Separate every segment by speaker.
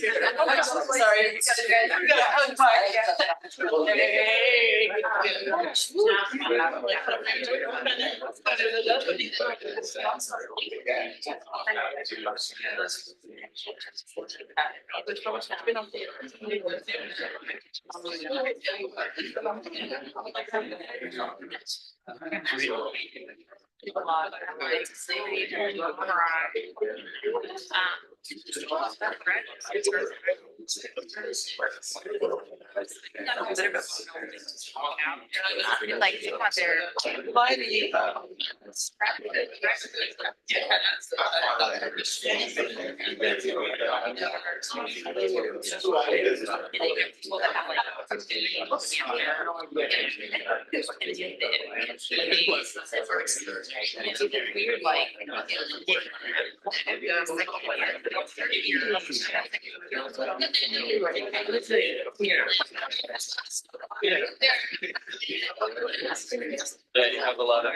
Speaker 1: Sorry. You have a lot of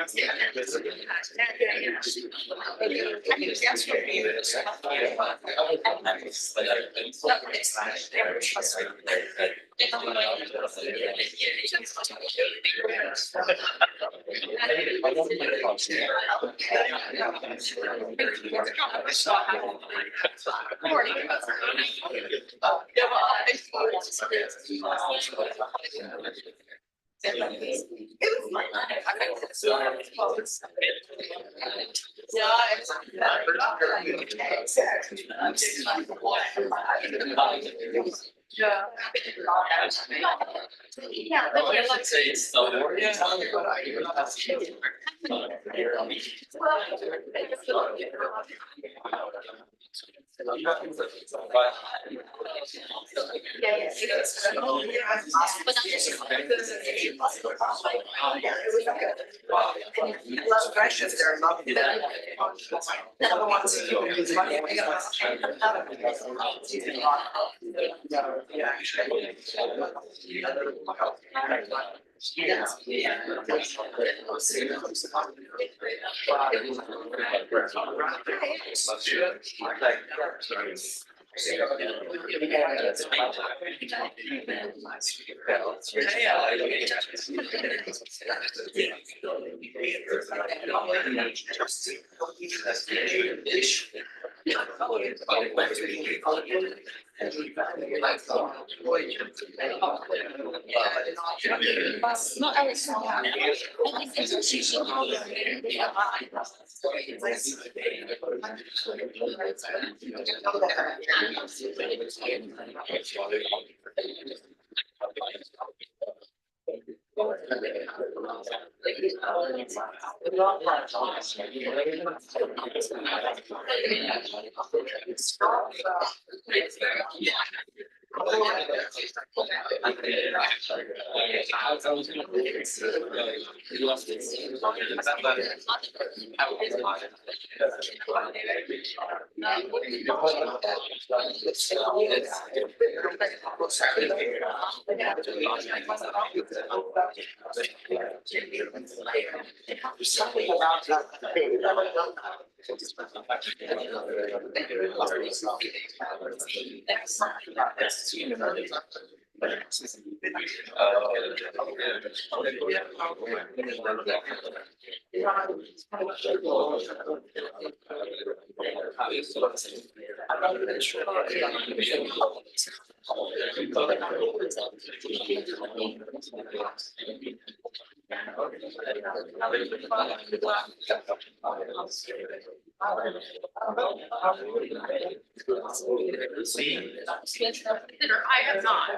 Speaker 1: I have not.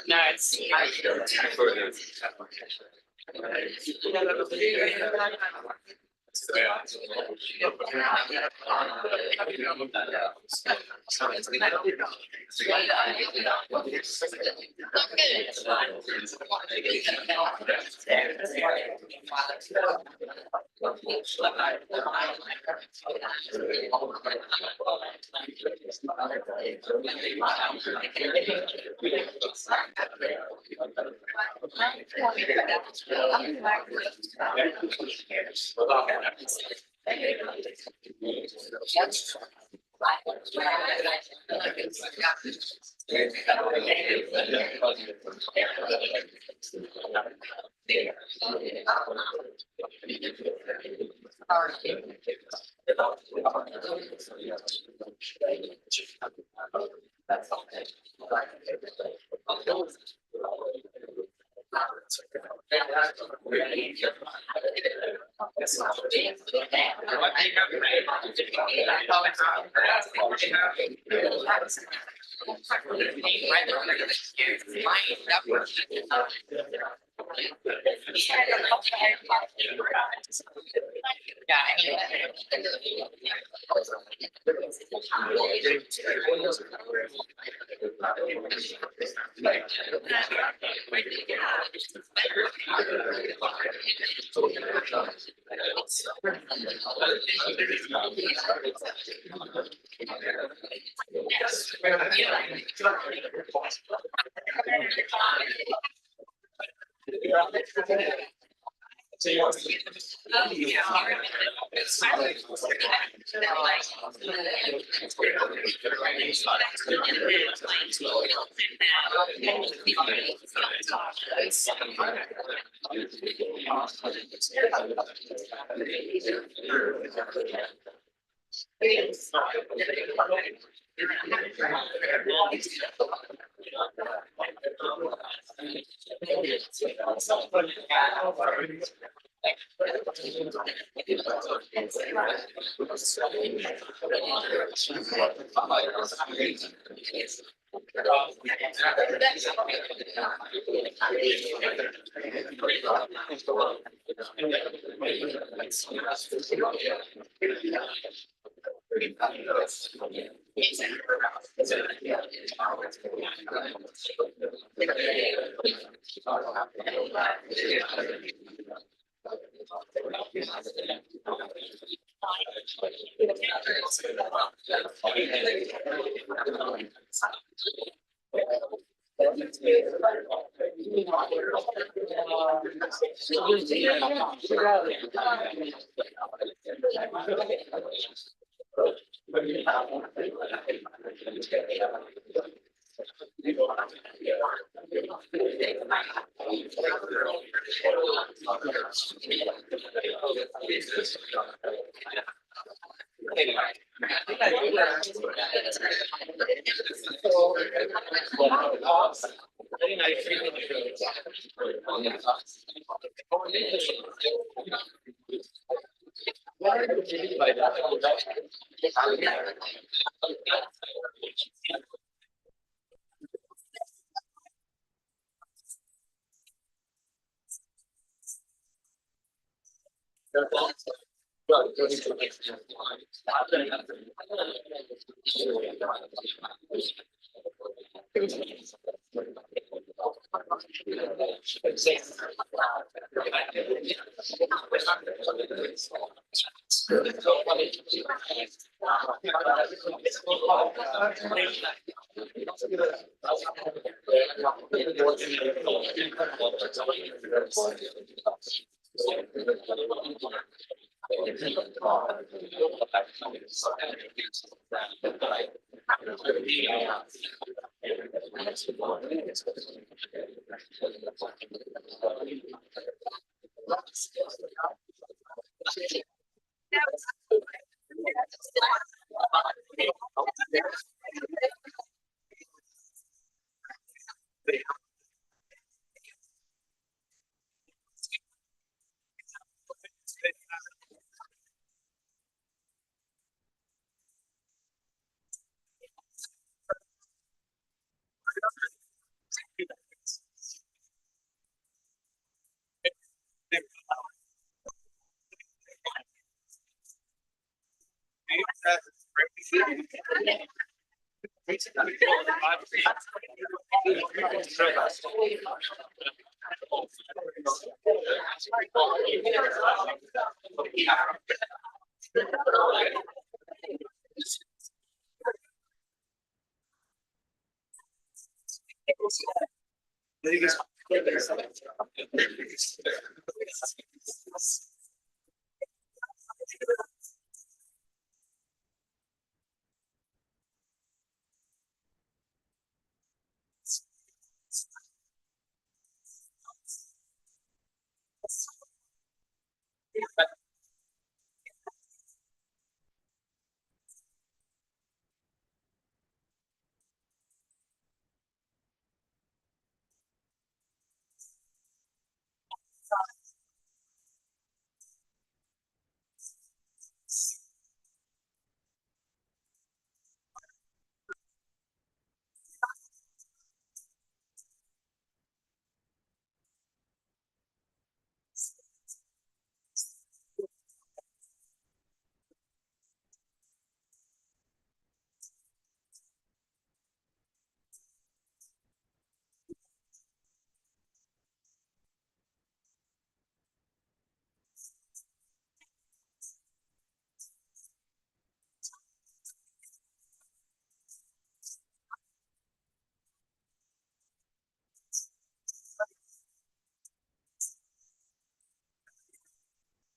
Speaker 1: No, it's.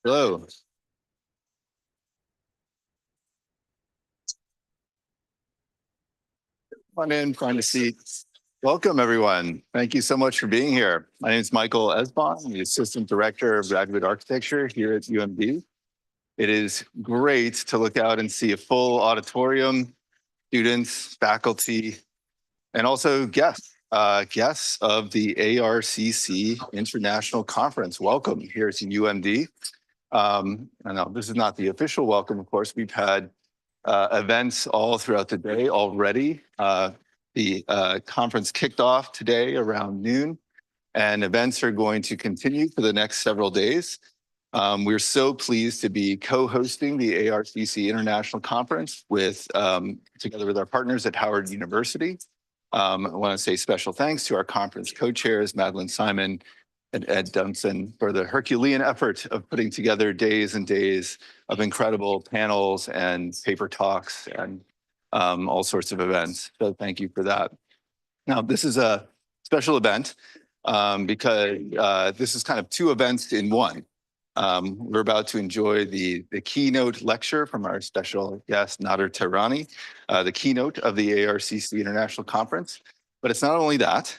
Speaker 2: Hello. Come on in, find a seat. Welcome, everyone. Thank you so much for being here. My name is Michael Esbon. I'm the Assistant Director of Graduate Architecture here at UMD. It is great to look out and see a full auditorium, students, faculty, and also guests of the ARCC International Conference. Welcome here to UMD. I know this is not the official welcome, of course. We've had events all throughout the day already. The conference kicked off today around noon, and events are going to continue for the next several days. We're so pleased to be co-hosting the ARCC International Conference together with our partners at Howard University. I want to say special thanks to our conference co-chairs, Madeline Simon and Ed Dunson, for the Herculean effort of putting together days and days of incredible panels and paper talks and all sorts of events. So thank you for that. Now, this is a special event because this is kind of two events in one. We're about to enjoy the keynote lecture from our special guest, Nader Tehrani, the keynote of the ARCC International Conference. But it's not only that,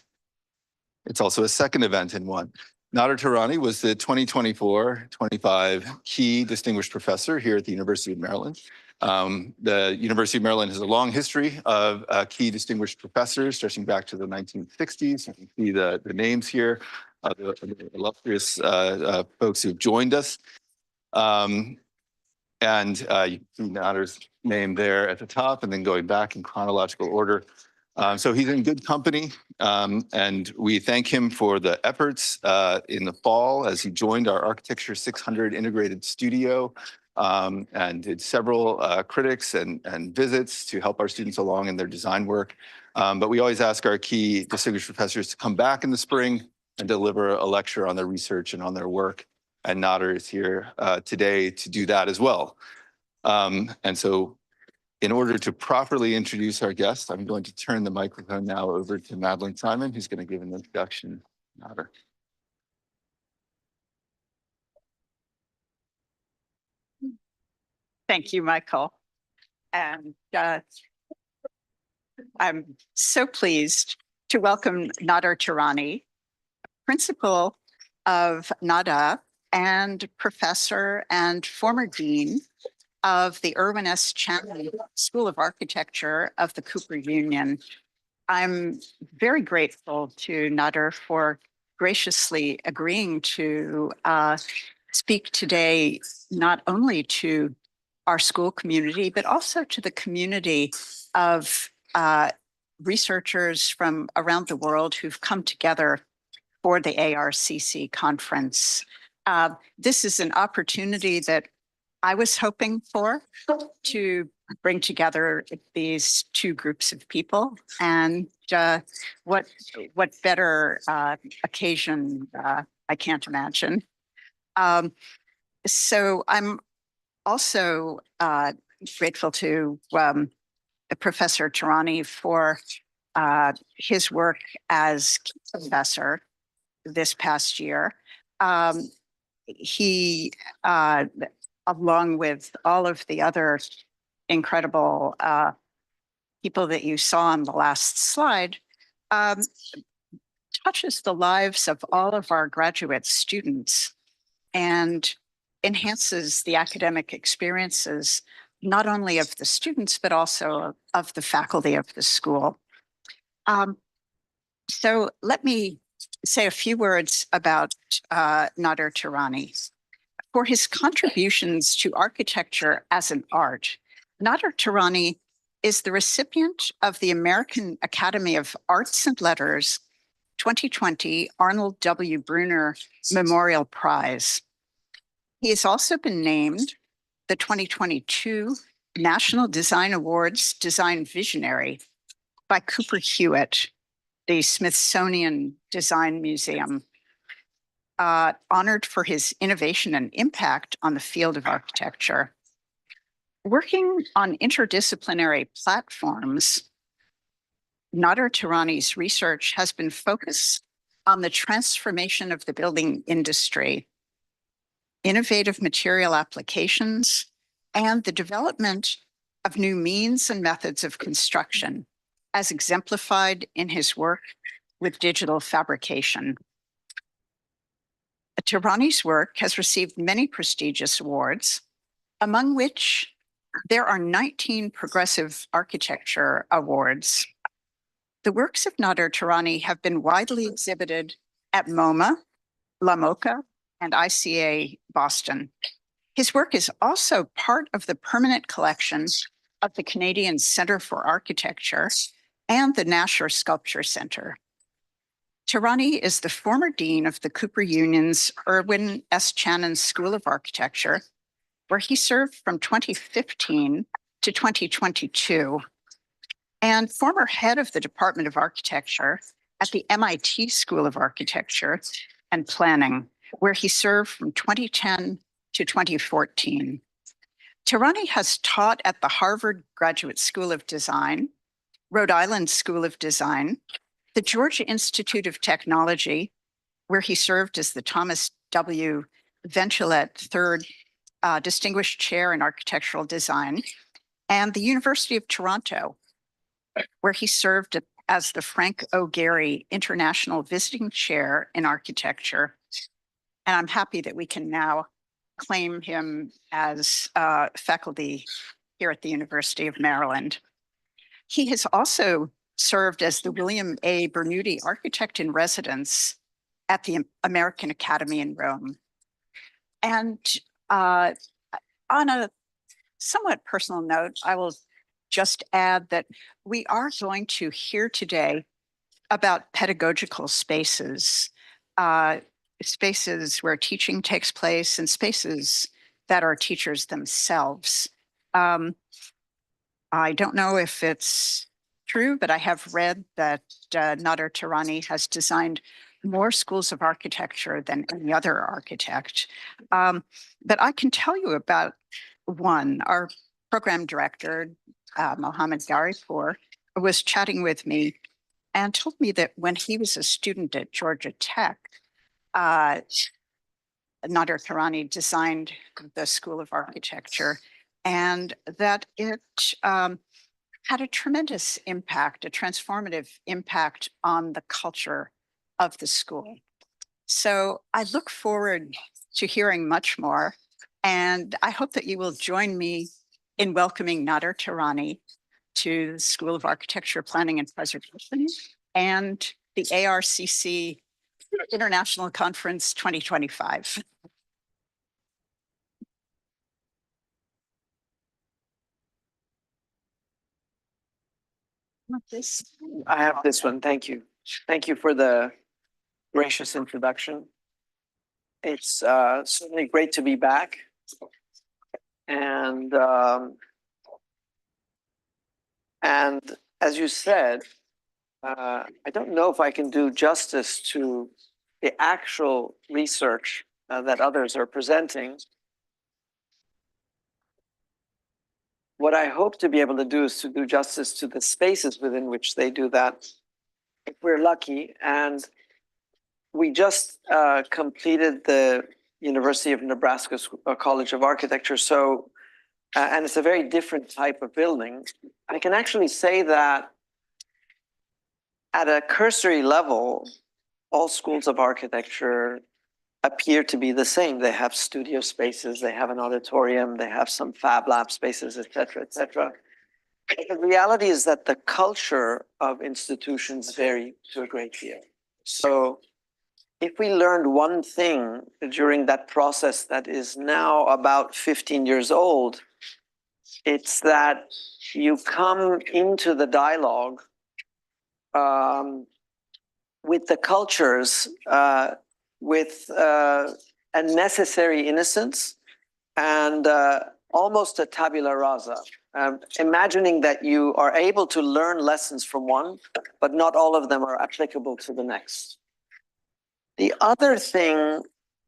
Speaker 2: it's also a second event in one. Nader Tehrani was the 2024-25 Key Distinguished Professor here at the University of Maryland. The University of Maryland has a long history of Key Distinguished Professors stretching back to the 1960s. You can see the names here of the illustrious folks who've joined us. And you can see Nader's name there at the top and then going back in chronological order. So he's in good company, and we thank him for the efforts in the fall as he joined our Architecture 600 integrated studio and did several critics and visits to help our students along in their design work. But we always ask our key distinguished professors to come back in the spring and deliver a lecture on their research and on their work. And Nader is here today to do that as well. And so in order to properly introduce our guest, I'm going to turn the microphone now over to Madeline Simon, who's going to give an introduction. Nader.
Speaker 3: Thank you, Michael. And I'm so pleased to welcome Nader Tehrani, principal of NADA and professor and former dean of the Irwin S. Chapman School of Architecture of the Cooper Union. I'm very grateful to Nader for graciously agreeing to speak today, not only to our school community, but also to the community of researchers from around the world who've come together for the ARCC conference. This is an opportunity that I was hoping for to bring together these two groups of people, and what better occasion I can't imagine. So I'm also grateful to Professor Tehrani for his work as professor this past year. He, along with all of the other incredible people that you saw on the last slide, touches the lives of all of our graduate students and enhances the academic experiences, not only of the students, but also of the faculty of the school. So let me say a few words about Nader Tehrani. For his contributions to architecture as an art, Nader Tehrani is the recipient of the American Academy of Arts and Letters 2020 Arnold W. Bruner Memorial Prize. He has also been named the 2022 National Design Awards Design Visionary by Cooper Hewitt, the Smithsonian Design Museum, honored for his innovation and impact on the field of architecture. Working on interdisciplinary platforms, Nader Tehrani's research has been focused on the transformation of the building industry, innovative material applications, and the development of new means and methods of construction, as exemplified in his work with digital fabrication. Tehrani's work has received many prestigious awards, among which there are 19 Progressive Architecture Awards. The works of Nader Tehrani have been widely exhibited at MoMA, La MoCA, and ICA Boston. His work is also part of the permanent collection of the Canadian Centre for Architecture and the Nasher Sculpture Centre. Tehrani is the former dean of the Cooper Union's Irwin S. Channon School of Architecture, where he served from 2015 to 2022, and former head of the Department of Architecture at the MIT School of Architecture and Planning, where he served from 2010 to 2014. Tehrani has taught at the Harvard Graduate School of Design, Rhode Island School of Design, the Georgia Institute of Technology, where he served as the Thomas W. Ventulet Third Distinguished Chair in Architectural Design, and the University of Toronto, where he served as the Frank O. Gehry International Visiting Chair in Architecture. And I'm happy that we can now claim him as faculty here at the University of Maryland. He has also served as the William A. Bernuti Architect in Residence at the American Academy in Rome. And on a somewhat personal note, I will just add that we are going to hear today about pedagogical spaces, spaces where teaching takes place and spaces that are teachers themselves. I don't know if it's true, but I have read that Nader Tehrani has designed more schools of architecture than any other architect. But I can tell you about one. Our program director, Mohammed Garipur, was chatting with me and told me that when he was a student at Georgia Tech, Nader Tehrani designed the School of Architecture, and that it had a tremendous impact, a transformative impact on the culture of the school. So I look forward to hearing much more, and I hope that you will join me in welcoming Nader Tehrani to the School of Architecture, Planning and Preservation and the ARCC International Conference 2025.
Speaker 4: I have this one. Thank you. Thank you for the gracious introduction. It's certainly great to be back. And as you said, I don't know if I can do justice to the actual research that others are presenting. What I hope to be able to do is to do justice to the spaces within which they do that, if we're lucky. And we just completed the University of Nebraska College of Architecture. So, and it's a very different type of building. I can actually say that at a cursory level, all schools of architecture appear to be the same. They have studio spaces, they have an auditorium, they have some fab lab spaces, et cetera, et cetera. But the reality is that the culture of institutions vary to a great deal. So if we learned one thing during that process that is now about 15 years old, it's that you come into the dialogue with the cultures with a necessary innocence and almost a tabula rasa, imagining that you are able to learn lessons from one, but not all of them are applicable to the next. The other thing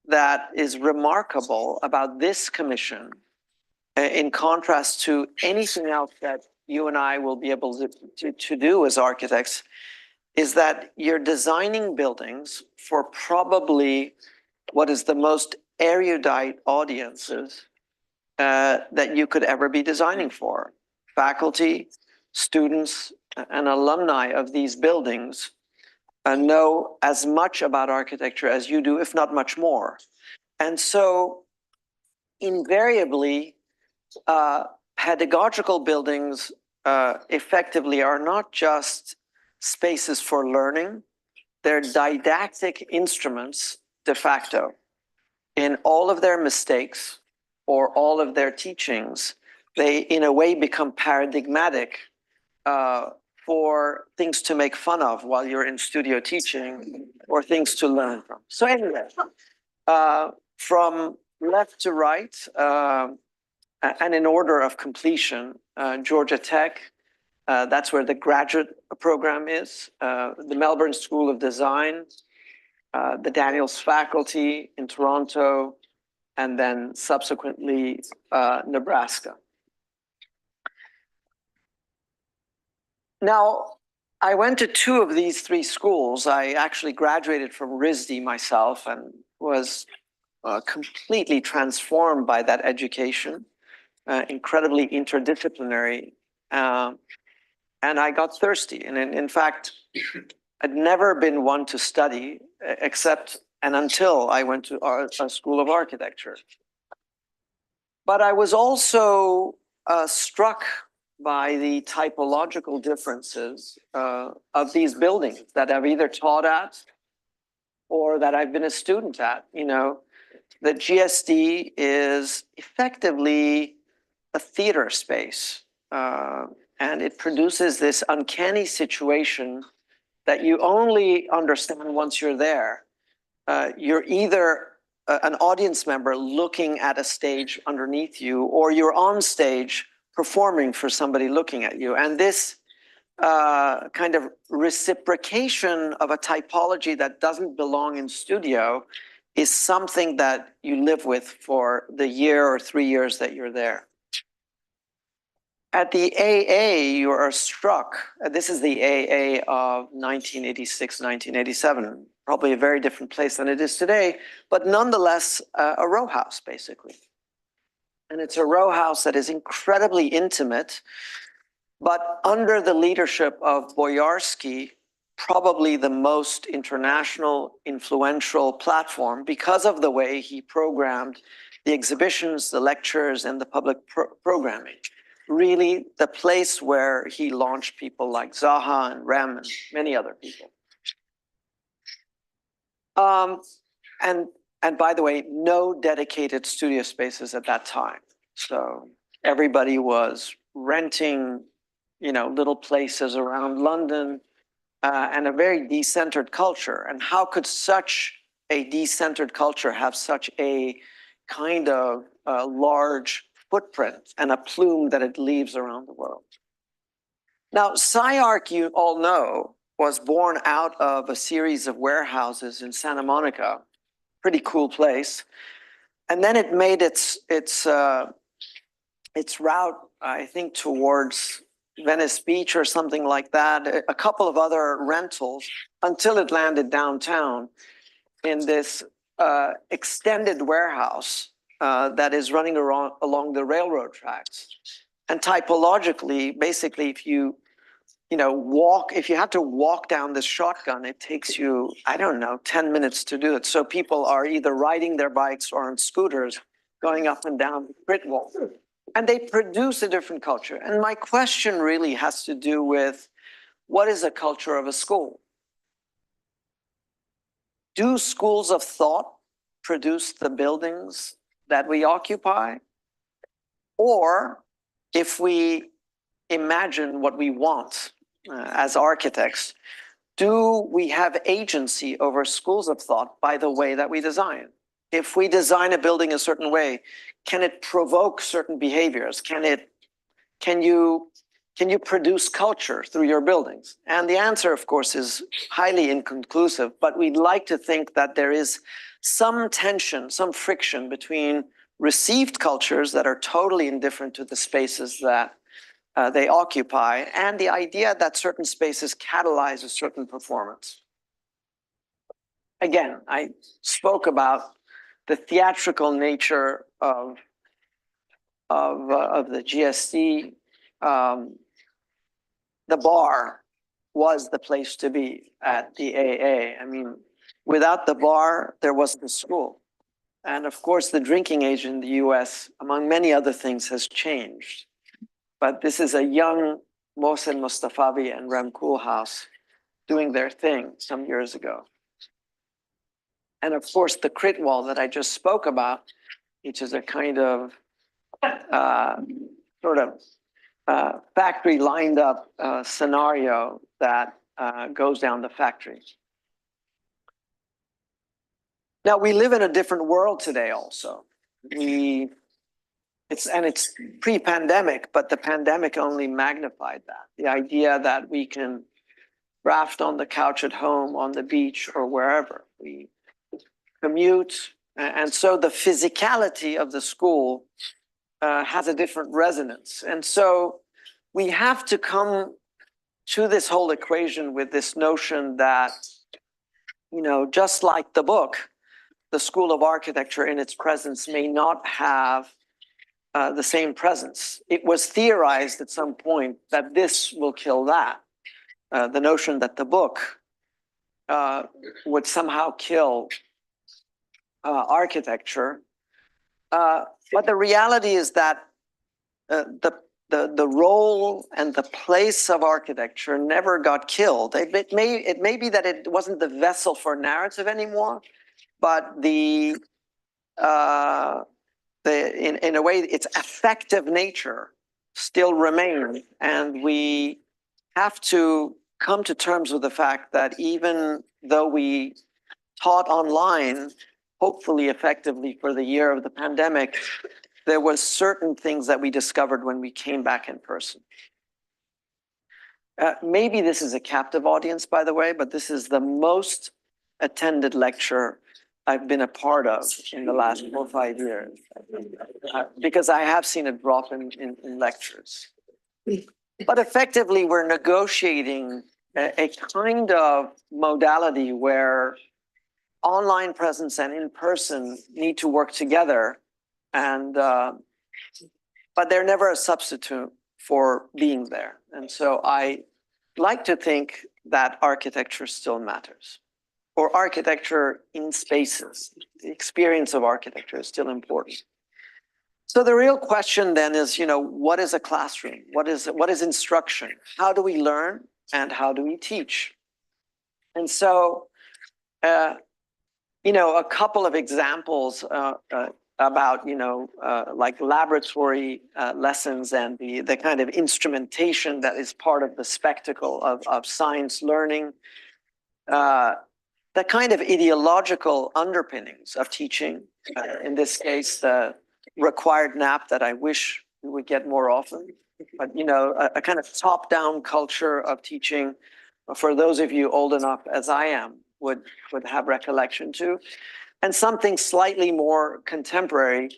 Speaker 4: that is remarkable about this commission, in contrast to anything else that you and I will be able to do as architects, is that you're designing buildings for probably what is the most erudite audiences that you could ever be designing for. Faculty, students, and alumni of these buildings know as much about architecture as you do, if not much more. And so invariably, pedagogical buildings effectively are not just spaces for learning, they're didactic instruments de facto. In all of their mistakes or all of their teachings, they in a way become paradigmatic for things to make fun of while you're in studio teaching or things to learn from. So anyway, from left to right, and in order of completion, Georgia Tech, that's where the graduate program is, the Melbourne School of Design, the Daniels faculty in Toronto, and then subsequently Nebraska. Now, I went to two of these three schools. I actually graduated from RISD myself and was completely transformed by that education, incredibly interdisciplinary. And I got thirsty. And in fact, I'd never been one to study except and until I went to a school of architecture. But I was also struck by the typological differences of these buildings that I've either taught at or that I've been a student at. You know, the GSD is effectively a theater space, and it produces this uncanny situation that you only understand once you're there. You're either an audience member looking at a stage underneath you, or you're on stage performing for somebody looking at you. And this kind of reciprocation of a typology that doesn't belong in studio is something that you live with for the year or 3 years that you're there. At the AA, you are struck. This is the AA of 1986, 1987, probably a very different place than it is today, but nonetheless, a row house, basically. And it's a row house that is incredibly intimate, but under the leadership of Boyarsky, probably the most international, influential platform because of the way he programmed the exhibitions, the lectures, and the public programming. Really the place where he launched people like Zaha and Rem and many other people. And by the way, no dedicated studio spaces at that time. So everybody was renting, you know, little places around London, and a very decentered culture. And how could such a decentered culture have such a kind of large footprint and a plume that it leaves around the world. Now, SciArc, you all know, was born out of a series of warehouses in Santa Monica, pretty cool place. And then it made its route, I think, towards Venice Beach or something like that, a couple of other rentals, until it landed downtown in this extended warehouse that is running along the railroad tracks. And typologically, basically, if you have to walk down this shotgun, it takes you, I don't know, 10 minutes to do it. So people are either riding their bikes or on scooters going up and down the grit wall. And they produce a different culture. And my question really has to do with, what is a culture of a school? Do schools of thought produce the buildings that we occupy? Or if we imagine what we want as architects, do we have agency over schools of thought by the way that we design? If we design a building a certain way, can it provoke certain behaviors? Can you produce culture through your buildings? And the answer, of course, is highly inconclusive, but we'd like to think that there is some tension, some friction between received cultures that are totally indifferent to the spaces that they occupy, and the idea that certain spaces catalyze a certain performance. Again, I spoke about the theatrical nature of the GSD. The bar was the place to be at the AA. I mean, without the bar, there wasn't a school. And of course, the drinking age in the US, among many other things, has changed. But this is a young Mohsen Mustafavi and Rem Koolhaas doing their thing some years ago. And of course, the crit wall that I just spoke about, which is a kind of factory lined up scenario that goes down the factory. Now, we live in a different world today also. It's pre-pandemic, but the pandemic only magnified that. The idea that we can raft on the couch at home, on the beach, or wherever. We commute. And so the physicality of the school has a different resonance. And so we have to come to this whole equation with this notion that, just like the book, the School of Architecture in its presence may not have the same presence. It was theorized at some point that this will kill that. The notion that the book would somehow kill architecture. But the reality is that the role and the place of architecture never got killed. It may be that it wasn't the vessel for narrative anymore, but in a way, its affective nature still remains. And we have to come to terms with the fact that even though we taught online, hopefully effectively for the year of the pandemic, there was certain things that we discovered when we came back in person. Maybe this is a captive audience, by the way, but this is the most attended lecture I've been a part of in the last 4 or 5 years, because I have seen a drop in lectures. But effectively, we're negotiating a kind of modality where online presence and in-person need to work together, and but they're never a substitute for being there. And so I like to think that architecture still matters, or architecture in spaces. The experience of architecture is still important. So the real question then is, what is a classroom? What is instruction? How do we learn and how do we teach? And so, a couple of examples about, like laboratory lessons and the kind of instrumentation that is part of the spectacle of science learning. the kind of ideological underpinnings of teaching, in this case, the required nap that I wish we would get more often, but a kind of top-down culture of teaching, for those of you old enough as I am, would have recollection to, and something slightly more contemporary.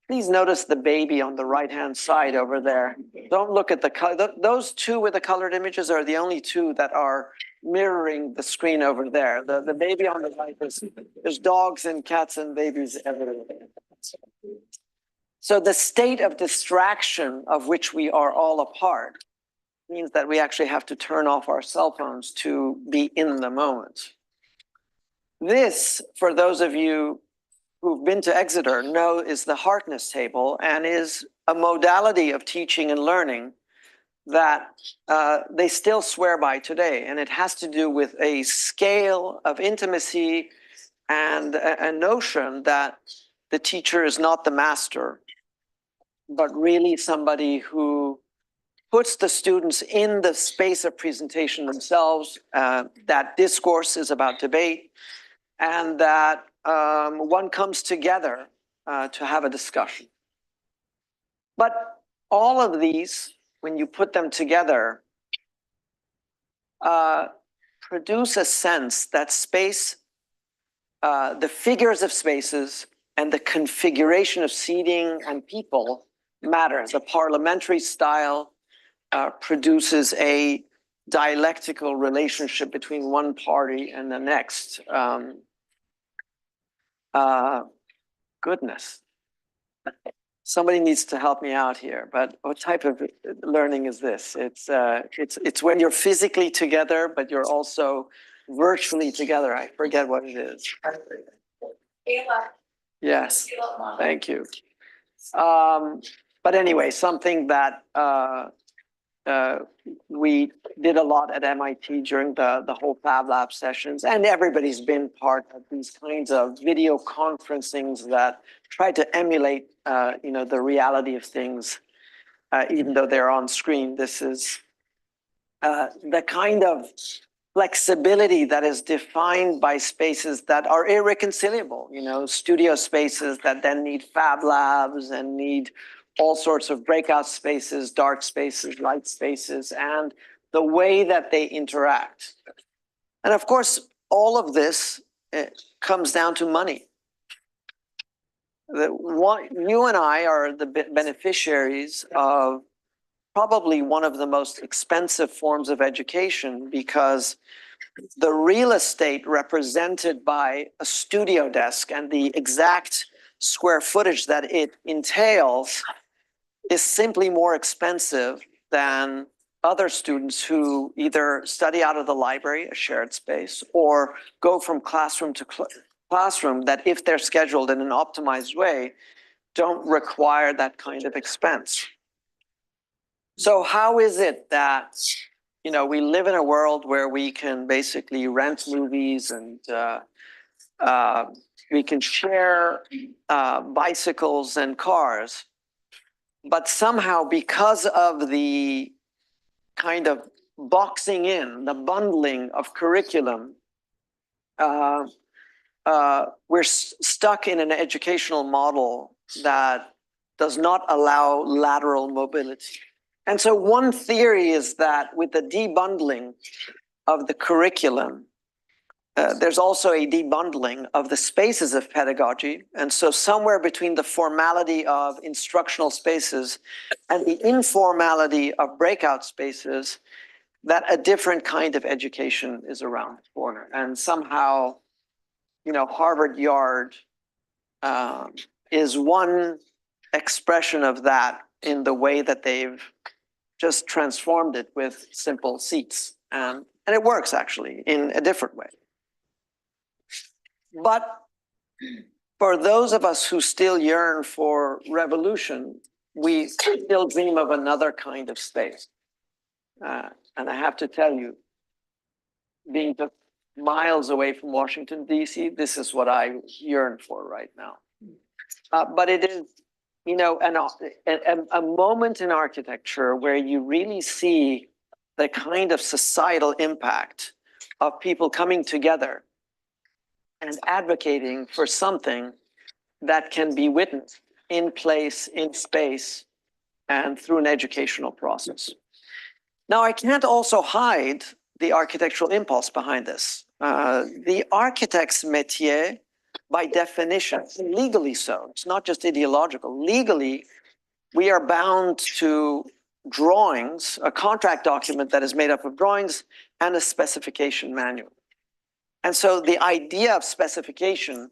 Speaker 4: Please notice the baby on the right-hand side over there. Don't look at the color. Those two with the colored images are the only two that are mirroring the screen over there. The baby on the right, there's dogs and cats and babies everywhere. So the state of distraction of which we are all a part means that we actually have to turn off our cell phones to be in the moment. This, for those of you who've been to Exeter, know is the Harkness table and is a modality of teaching and learning that they still swear by today. And it has to do with a scale of intimacy and a notion that the teacher is not the master, but really somebody who puts the students in the space of presentation themselves, that discourse is about debate, and that one comes together to have a discussion. But all of these, when you put them together, produce a sense that space, the figures of spaces and the configuration of seating and people matters. A parliamentary style produces a dialectical relationship between one party and the next. Goodness. Somebody needs to help me out here, but what type of learning is this? It's when you're physically together, but you're also virtually together. I forget what it is. Yes, thank you. But anyway, something that we did a lot at MIT during the whole Fab Lab sessions, and everybody's been part of these kinds of video conferencings that try to emulate, the reality of things, even though they're on screen. This is the kind of flexibility that is defined by spaces that are irreconcilable, studio spaces that then need Fab Labs and need all sorts of breakout spaces, dark spaces, light spaces, and the way that they interact. And of course, all of this comes down to money. You and I are the beneficiaries of probably one of the most expensive forms of education, because the real estate represented by a studio desk and the exact square footage that it entails is simply more expensive than other students who either study out of the library, a shared space, or go from classroom to classroom that, if they're scheduled in an optimized way, don't require that kind of expense. So how is it that, we live in a world where we can basically rent movies and we can share bicycles and cars, but somehow, because of the kind of boxing in, the bundling of curriculum, we're stuck in an educational model that does not allow lateral mobility. And so one theory is that with the debundling of the curriculum, there's also a debundling of the spaces of pedagogy. And so somewhere between the formality of instructional spaces and the informality of breakout spaces, that a different kind of education is around the corner. And somehow, Harvard Yard is one expression of that in the way that they've just transformed it with simple seats. And it works actually in a different way. But for those of us who still yearn for revolution, we still dream of another kind of space. And I have to tell you, being just miles away from Washington, D.C., this is what I yearn for right now. But it is, a moment in architecture where you really see the kind of societal impact of people coming together and advocating for something that can be witnessed in place, in space, and through an educational process. Now, I can't also hide the architectural impulse behind this. The architect's métier, by definition, legally so, it's not just ideological. Legally, we are bound to drawings, a contract document that is made up of drawings and a specification manual. And so the idea of specification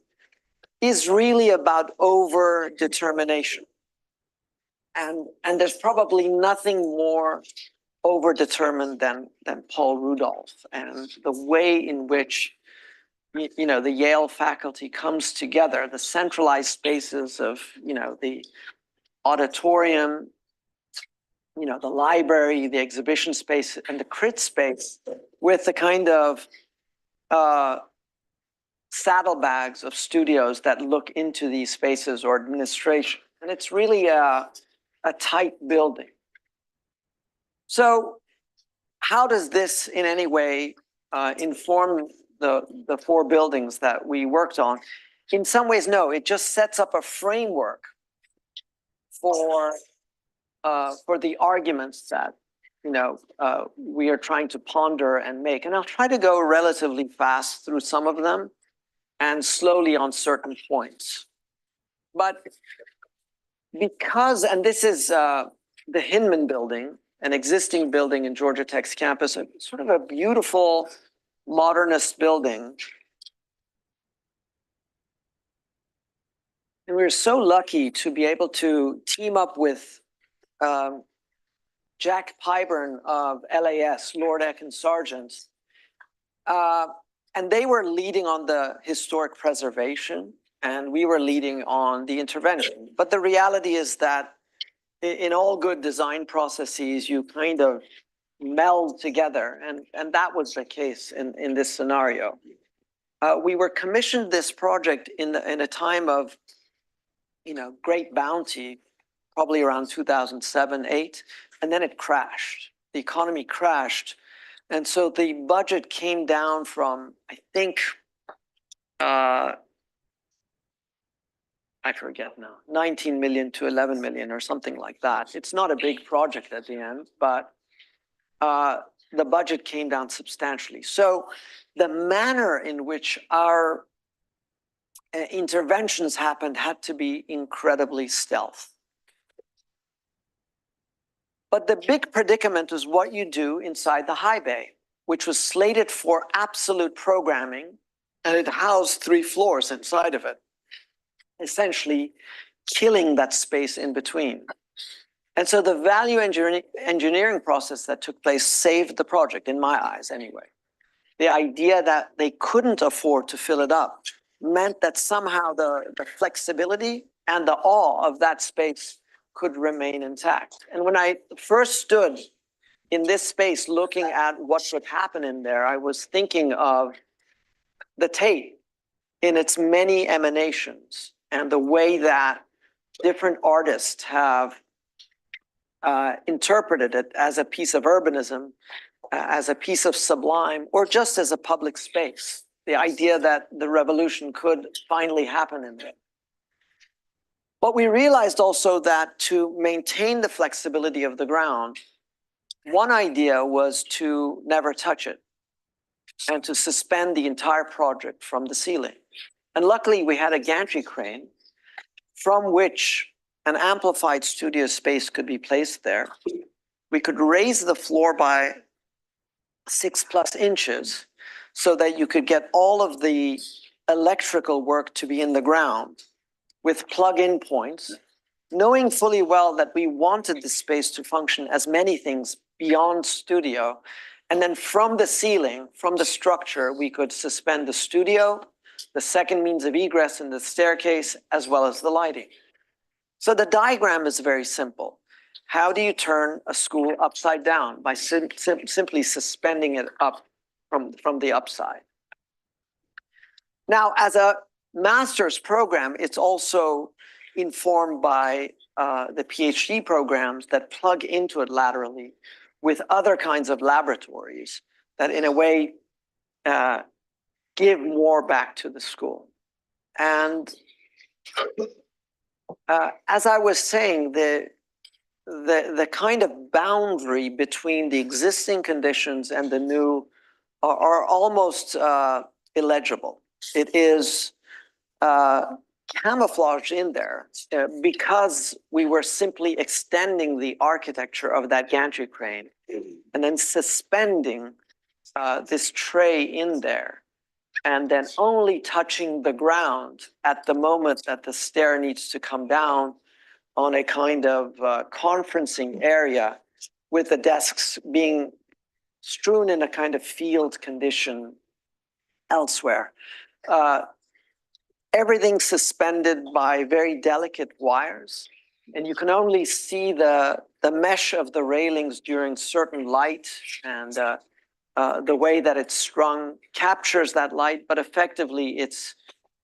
Speaker 4: is really about over-determination. And there's probably nothing more over-determined than Paul Rudolph, and the way in which the Yale faculty comes together, the centralized spaces of the auditorium, the library, the exhibition space, and the crit space, with the kind of saddlebags of studios that look into these spaces or administration. And it's really a tight building. So how does this in any way inform the four buildings that we worked on? In some ways, no, it just sets up a framework for the arguments that we are trying to ponder and make. And I'll try to go relatively fast through some of them and slowly on certain points. But because, and this is the Hinman building, an existing building in Georgia Tech's campus, sort of a beautiful modernist building. And we were so lucky to be able to team up with Jack Pyburn of LAS, Lord Ekin Sargent. And they were leading on the historic preservation, and we were leading on the intervention. But the reality is that in all good design processes, you kind of meld together, and that was the case in this scenario. We were commissioned this project in a time of great bounty, probably around 2007-08, and then it crashed. The economy crashed, and so the budget came down from, I think, I forget now, 19 million to 11 million or something like that. It's not a big project at the end, but the budget came down substantially. So the manner in which our interventions happened had to be incredibly stealth. But the big predicament is what you do inside the high bay, which was slated for absolute programming, and it housed 3 floors inside of it, essentially killing that space in between. And so the value engineering process that took place saved the project, in my eyes anyway. The idea that they couldn't afford to fill it up meant that somehow the flexibility and the awe of that space could remain intact. And when I first stood in this space looking at what would happen in there, I was thinking of the Tate in its many emanations and the way that different artists have interpreted it as a piece of urbanism, as a piece of sublime, or just as a public space. The idea that the revolution could finally happen in there. But we realized also that to maintain the flexibility of the ground, one idea was to never touch it and to suspend the entire project from the ceiling. And luckily we had a gantry crane from which an amplified studio space could be placed there. We could raise the floor by 6+ inches so that you could get all of the electrical work to be in the ground with plug-in points, knowing fully well that we wanted the space to function as many things beyond studio. And then from the ceiling, from the structure, we could suspend the studio, the second means of egress in the staircase, as well as the lighting. So the diagram is very simple. How do you turn a school upside down? By simply suspending it up from the upside. Now, as a master's program, it's also informed by the PhD programs that plug into it laterally with other kinds of laboratories that in a way give more back to the school. And as I was saying, the kind of boundary between the existing conditions and the new are almost illegible. It is camouflaged in there because we were simply extending the architecture of that gantry crane and then suspending this tray in there and then only touching the ground at the moment that the stair needs to come down on a kind of conferencing area with the desks being strewn in a kind of field condition elsewhere. Everything suspended by very delicate wires, and you can only see the mesh of the railings during certain light, and the way that it's strung captures that light, but effectively it's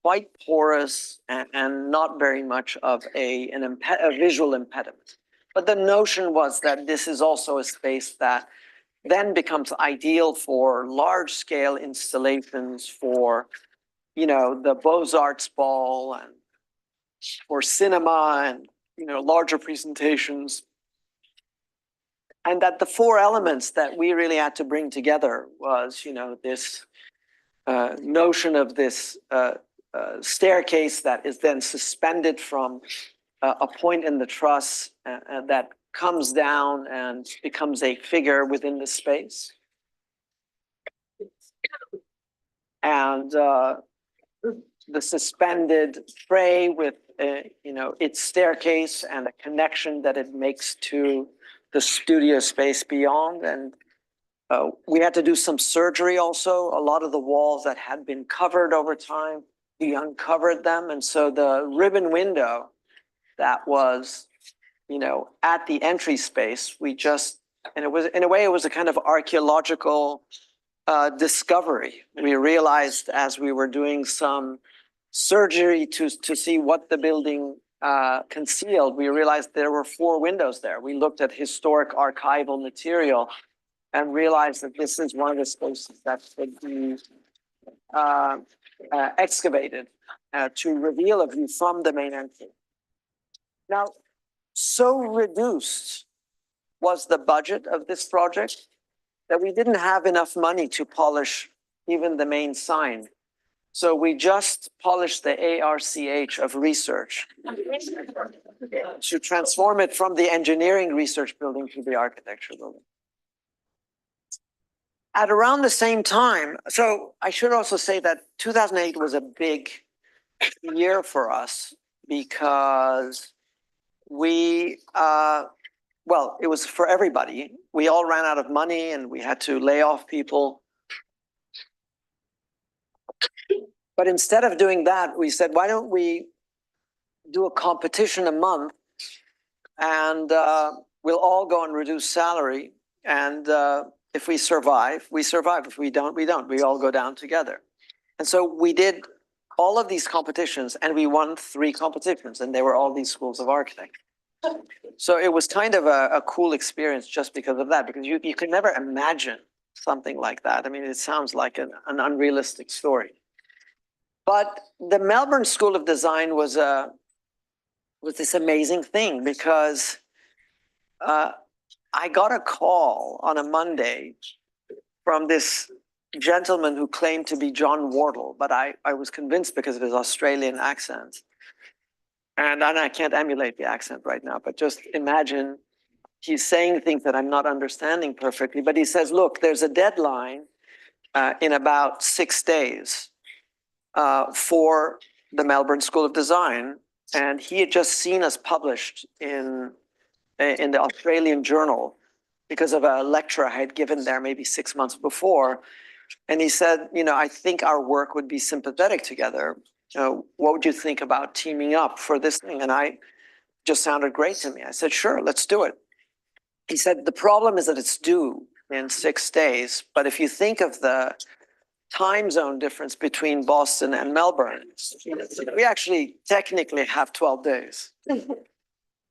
Speaker 4: quite porous and not very much of a visual impediment. But the notion was that this is also a space that then becomes ideal for large-scale installations, for the Beaux-Arts ball and for cinema and larger presentations. And that the four elements that we really had to bring together was this notion of this staircase that is then suspended from a point in the truss that comes down and becomes a figure within the space. And the suspended tray with its staircase and a connection that it makes to the studio space beyond. And we had to do some surgery also. A lot of the walls that had been covered over time, we uncovered them. And so the ribbon window that was at the entry space, and it was, in a way, it was a kind of archaeological discovery. We realized as we were doing some surgery to see what the building concealed, we realized there were 4 windows there. We looked at historic archival material and realized that this is one of the spaces that could be excavated to reveal a view from the main entry. Now, so reduced was the budget of this project that we didn't have enough money to polish even the main sign. So we just polished the ARCH of research to transform it from the engineering research building to the architecture building. At around the same time, so I should also say that 2008 was a big year for us because well, it was for everybody. We all ran out of money and we had to lay off people. But instead of doing that, we said, why don't we do a competition a month and we'll all go on reduced salary. And if we survive, we survive. If we don't, we don't. We all go down together. And so we did all of these competitions and we won 3 competitions, and they were all these schools of architecture. So it was kind of a cool experience just because of that, because you could never imagine something like that. I mean, it sounds like an unrealistic story. But the Melbourne School of Design was this amazing thing because I got a call on a Monday from this gentleman who claimed to be John Wardle, but I was convinced because of his Australian accent. And I can't emulate the accent right now, but just imagine he's saying things that I'm not understanding perfectly. But he says, look, there's a deadline in about 6 days for the Melbourne School of Design. And he had just seen us published in the Australian Journal because of a lecture I had given there maybe 6 months before. And he said, I think our work would be sympathetic together. What would you think about teaming up for this thing? And I just sounded great to me. I said, sure, let's do it. He said, the problem is that it's due in 6 days. But if you think of the time zone difference between Boston and Melbourne, we actually technically have 12 days.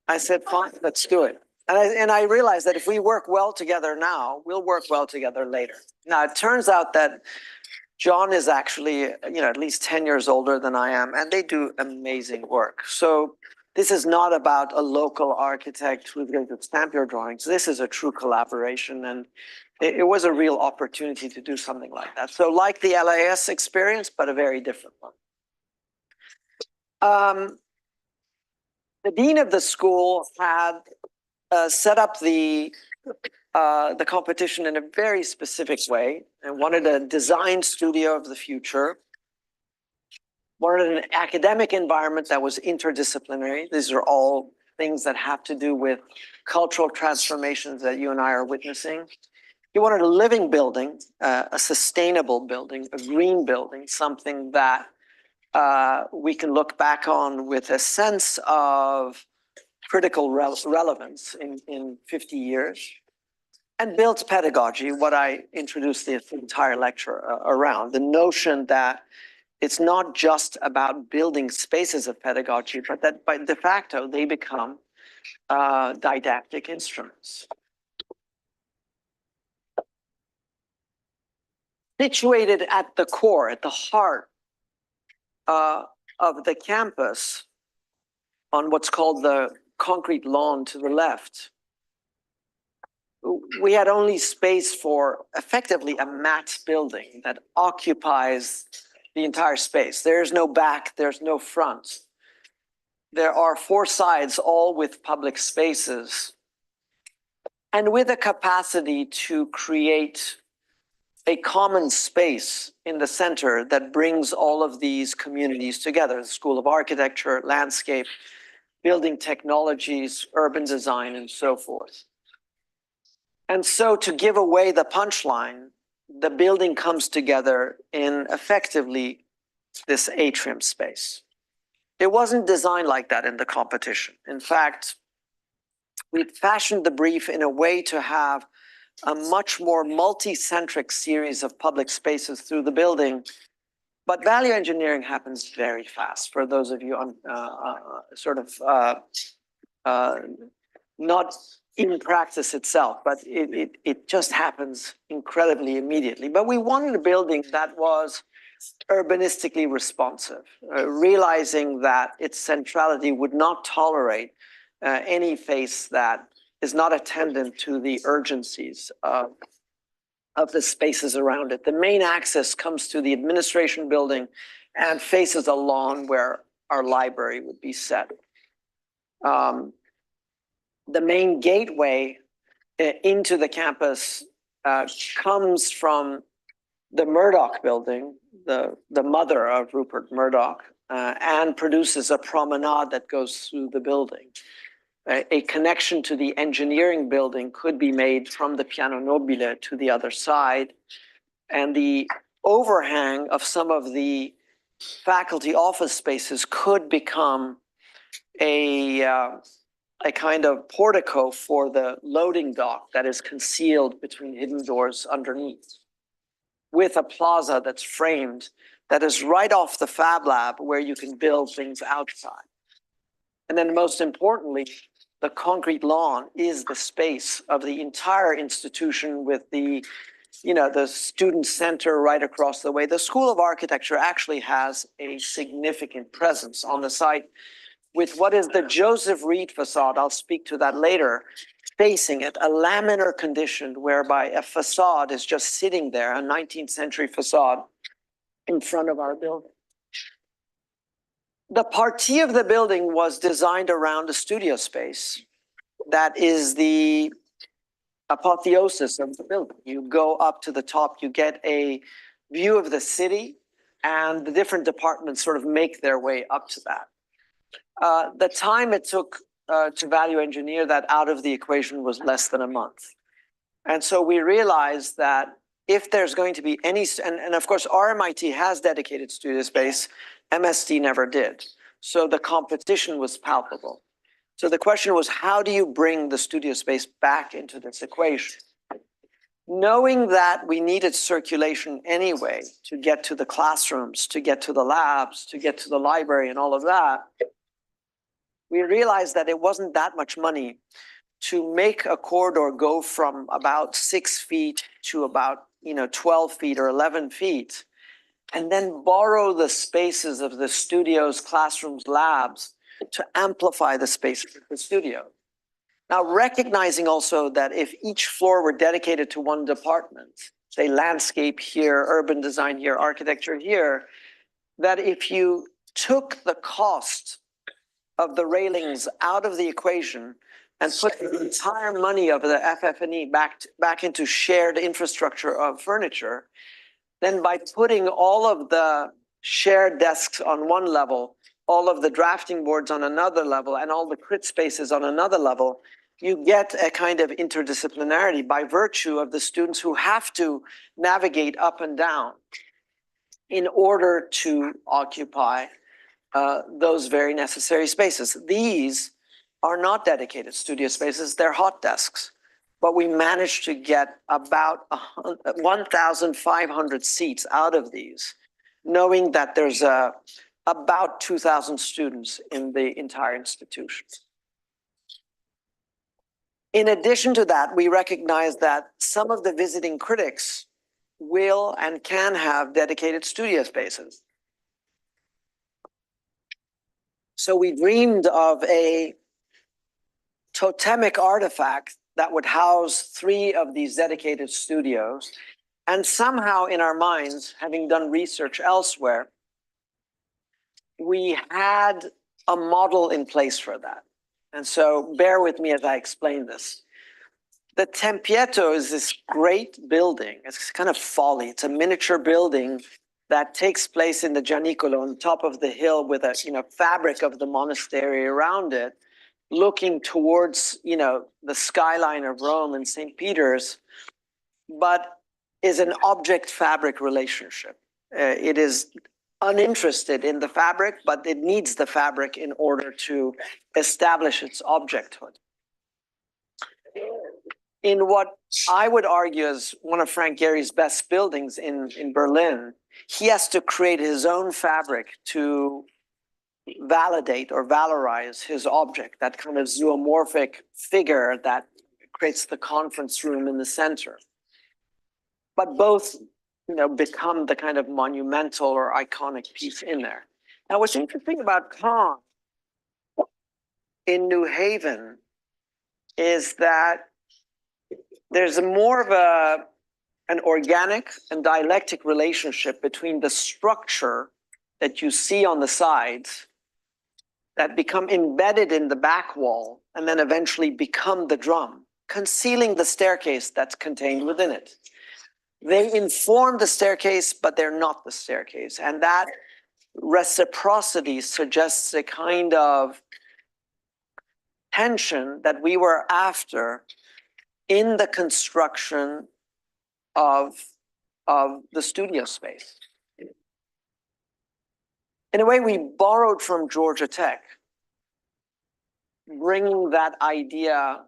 Speaker 4: I said, fine, let's do it. And I realized that if we work well together now, we'll work well together later. Now, it turns out that John is actually, at least 10 years older than I am, and they do amazing work. So this is not about a local architect who's going to stamp your drawings. This is a true collaboration, and it was a real opportunity to do something like that. So like the LAS experience, but a very different one. The dean of the school had set up the competition in a very specific way and wanted a design studio of the future, wanted an academic environment that was interdisciplinary. These are all things that have to do with cultural transformations that you and I are witnessing. He wanted a living building, a sustainable building, a green building, something that we can look back on with a sense of critical relevance in 50 years, and builds pedagogy, what I introduced the entire lecture around, the notion that it's not just about building spaces of pedagogy, but that by de facto they become didactic instruments. Situated at the core, at the heart of the campus, on what's called the concrete lawn to the left, we had only space for effectively a mat building that occupies the entire space. There's no back, there's no front. There are 4 sides, all with public spaces, and with a capacity to create a common space in the center that brings all of these communities together: the School of Architecture, landscape, building technologies, urban design, and so forth. And so, to give away the punchline, the building comes together in effectively this atrium space. It wasn't designed like that in the competition. In fact, we fashioned the brief in a way to have a much more multi-centric series of public spaces through the building. But value engineering happens very fast for those of you on not in practice itself, but it just happens incredibly immediately. But we wanted a building that was urbanistically responsive, realizing that its centrality would not tolerate any face that is not attendant to the urgencies of the spaces around it. The main access comes to the administration building and faces a lawn where our library would be set. The main gateway into the campus comes from the Murdoch building, the mother of Rupert Murdoch, and produces a promenade that goes through the building. A connection to the engineering building could be made from the Piano Nobile to the other side, and the overhang of some of the faculty office spaces could become a kind of portico for the loading dock that is concealed between hidden doors underneath, with a plaza that's framed, that is right off the Fab Lab where you can build things outside. And then most importantly, the concrete lawn is the space of the entire institution, with the student center right across the way. The School of Architecture actually has a significant presence on the site, with what is the Joseph Reed facade, I'll speak to that later, facing it, a laminar condition whereby a facade is just sitting there, a 19th century facade in front of our building. The partie of the building was designed around a studio space that is the apotheosis of the building. You go up to the top, you get a view of the city, and the different departments sort of make their way up to that. The time it took to value engineer that out of the equation was less than a month. And so we realized that if there's going to be any, and of course RMIT has dedicated studio space, MSD never did. So the competition was palpable. So the question was, how do you bring the studio space back into this equation? Knowing that we needed circulation anyway to get to the classrooms, to get to the labs, to get to the library and all of that, we realized that it wasn't that much money to make a corridor go from about 6 feet to about 12 feet or 11 feet, and then borrow the spaces of the studios, classrooms, labs to amplify the spaces of the studio. Now, recognizing also that if each floor were dedicated to one department, say landscape here, urban design here, architecture here, that if you took the cost of the railings out of the equation and put the entire money of the FF&E back into shared infrastructure of furniture, then by putting all of the shared desks on one level, all of the drafting boards on another level, and all the crit spaces on another level, you get a kind of interdisciplinarity by virtue of the students who have to navigate up and down in order to occupy those very necessary spaces. These are not dedicated studio spaces, they're hot desks. But we managed to get about 1,500 seats out of these, knowing that there's about 2,000 students in the entire institution. In addition to that, we recognize that some of the visiting critics will and can have dedicated studio spaces. So we dreamed of a totemic artifact that would house 3 of these dedicated studios. And somehow in our minds, having done research elsewhere, we had a model in place for that. And so bear with me as I explain this. The Tempietto is this great building. It's kind of folly. It's a miniature building that takes place in the Gianicolo on top of the hill with a fabric of the monastery around it, looking towards the skyline of Rome and St. Peter's, but is an object-fabric relationship. It is uninterested in the fabric, but it needs the fabric in order to establish its objecthood. In what I would argue is one of Frank Gehry's best buildings in Berlin, he has to create his own fabric to validate or valorize his object, that kind of zoomorphic figure that creates the conference room in the center. But both become the kind of monumental or iconic piece in there. Now, what's interesting about Kahn in New Haven is that there's more of an organic and dialectic relationship between the structure that you see on the sides that become embedded in the back wall and then eventually become the drum, concealing the staircase that's contained within it. They inform the staircase, but they're not the staircase. And that reciprocity suggests a kind of tension that we were after in the construction of the studio space. In a way, we borrowed from Georgia Tech, bringing that idea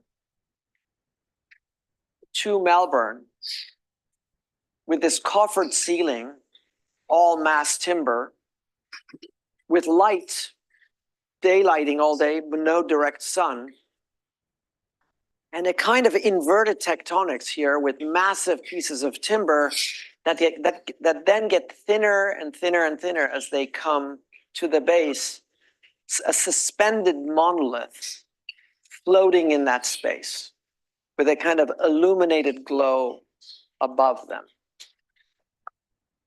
Speaker 4: to Melbourne with this coffered ceiling, all mass timber, with light, daylighting all day, but no direct sun, and a kind of inverted tectonics here with massive pieces of timber that then get thinner and thinner and thinner as they come to the base, a suspended monolith floating in that space with a kind of illuminated glow above them.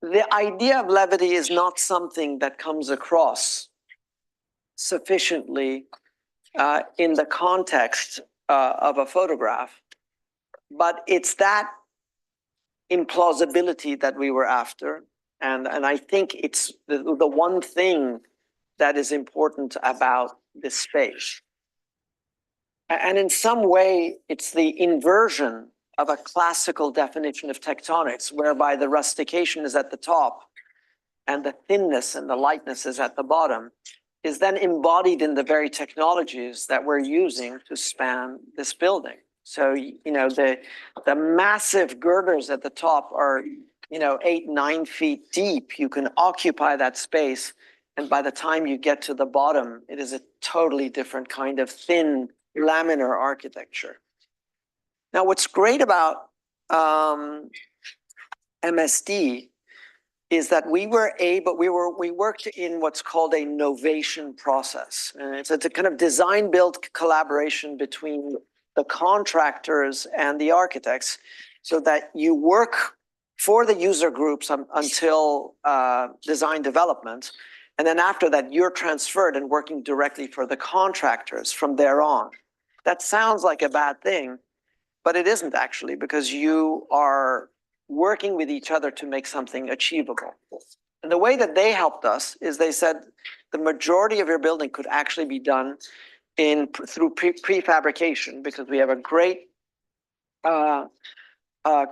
Speaker 4: The idea of levity is not something that comes across sufficiently in the context of a photograph, but it's that implausibility that we were after. And I think it's the one thing that is important about this space. And in some way, it's the inversion of a classical definition of tectonics, whereby the rustication is at the top and the thinness and the lightness is at the bottom, is then embodied in the very technologies that we're using to span this building. So, the massive girders at the top are, 8, 9 feet deep. You can occupy that space. And by the time you get to the bottom, it is a totally different kind of thin laminar architecture. Now, what's great about MSD is that we worked in what's called a novation process. And it's a kind of design build collaboration between the contractors and the architects, so that you work for the user groups until design development. And then after that, you're transferred and working directly for the contractors from there on. That sounds like a bad thing, but it isn't actually, because you are working with each other to make something achievable. And the way that they helped us is they said the majority of your building could actually be done through prefabrication, because we have a great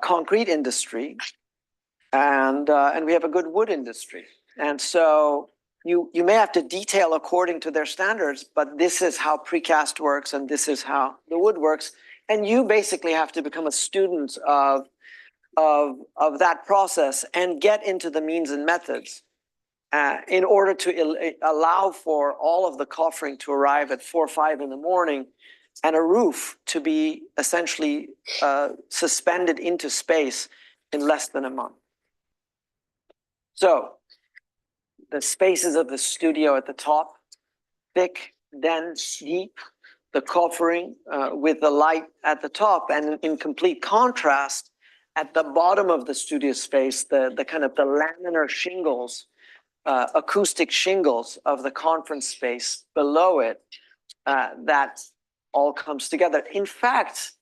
Speaker 4: concrete industry, and we have a good wood industry. And so you may have to detail according to their standards, but this is how precast works and this is how the wood works. And you basically have to become a student of that process and get into the means and methods in order to allow for all of the coffering to arrive at 4 or 5 in the morning, and a roof to be essentially suspended into space in less than a month. So the spaces of the studio at the top, thick, dense, deep, the coffering with the light at the top, and in complete contrast, at the bottom of the studio space, the kind of the laminar shingles, acoustic shingles of the conference space below it, that all comes together. In fact,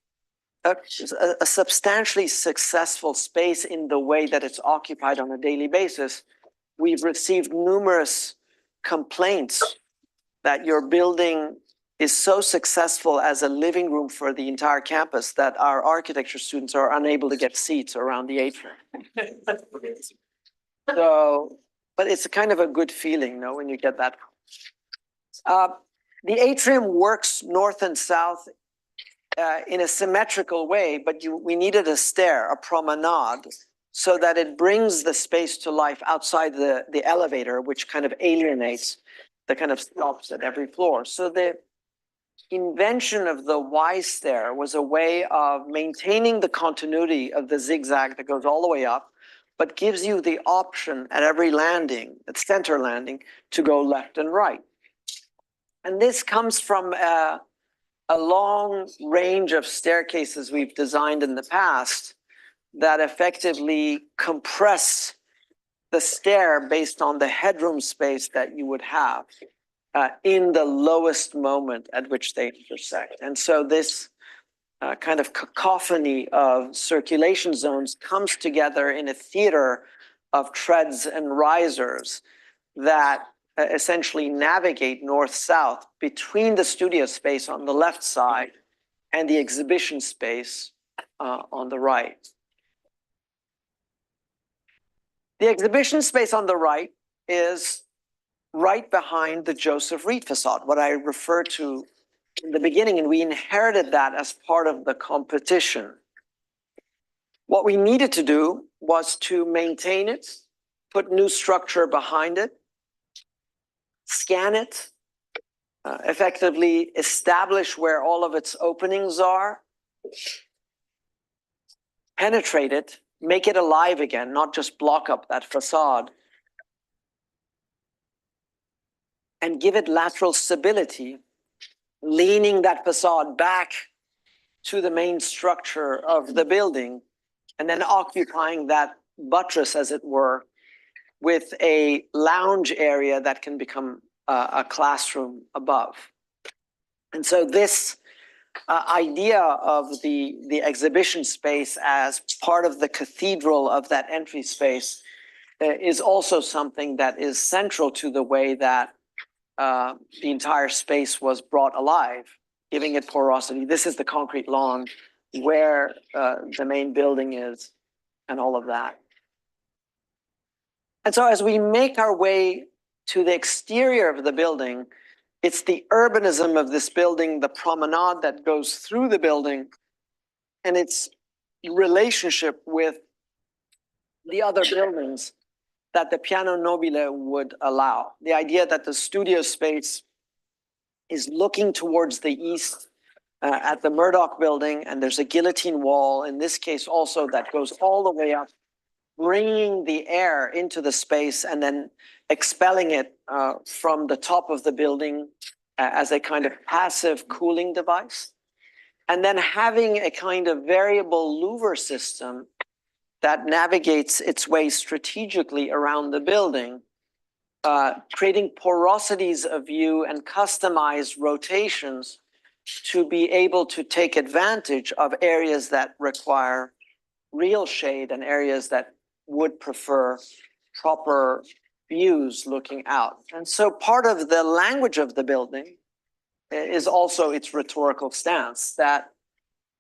Speaker 4: a substantially successful space in the way that it's occupied on a daily basis. We've received numerous complaints that your building is so successful as a living room for the entire campus that our architecture students are unable to get seats around the atrium. So, but it's a kind of a good feeling, no, when you get that. The atrium works north and south in a symmetrical way, but we needed a stair, a promenade, so that it brings the space to life outside the elevator, which kind of alienates the kind of stops at every floor. So the invention of the Y stair was a way of maintaining the continuity of the zigzag that goes all the way up, but gives you the option at every landing, at center landing, to go left and right. And this comes from a long range of staircases we've designed in the past that effectively compress the stair based on the headroom space that you would have in the lowest moment at which they intersect. And so this kind of cacophony of circulation zones comes together in a theater of treads and risers that essentially navigate north-south between the studio space on the left side and the exhibition space on the right. The exhibition space on the right is right behind the Joseph Reed facade, what I referred to in the beginning, and we inherited that as part of the competition. What we needed to do was to maintain it, put new structure behind it, scan it, effectively establish where all of its openings are, penetrate it, make it alive again, not just block up that facade, and give it lateral stability, leaning that facade back to the main structure of the building, and then occupying that buttress, as it were, with a lounge area that can become a classroom above. And so this idea of the exhibition space as part of the cathedral of that entry space is also something that is central to the way that the entire space was brought alive, giving it porosity. This is the concrete lawn where the main building is and all of that. And so as we make our way to the exterior of the building, it's the urbanism of this building, the promenade that goes through the building, and its relationship with the other buildings that the piano nobile would allow. The idea that the studio space is looking towards the east at the Murdoch building, and there's a guillotine wall, in this case also, that goes all the way up bringing the air into the space and then expelling it from the top of the building as a kind of passive cooling device. And then having a kind of variable louver system that navigates its way strategically around the building, creating porosities of view and customized rotations to be able to take advantage of areas that require real shade and areas that would prefer proper views looking out. And so part of the language of the building is also its rhetorical stance, that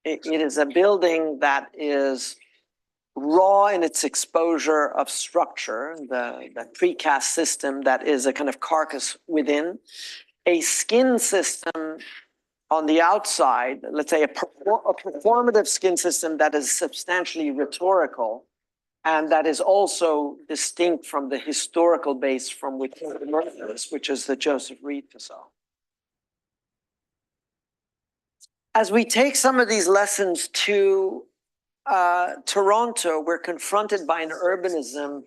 Speaker 4: it is a building that is raw in its exposure of structure, the precast system that is a kind of carcass within, a skin system on the outside, let's say a performative skin system that is substantially rhetorical, and that is also distinct from the historical base from which it emerges, which is the Joseph Reed facade. As we take some of these lessons to Toronto, we're confronted by an urbanism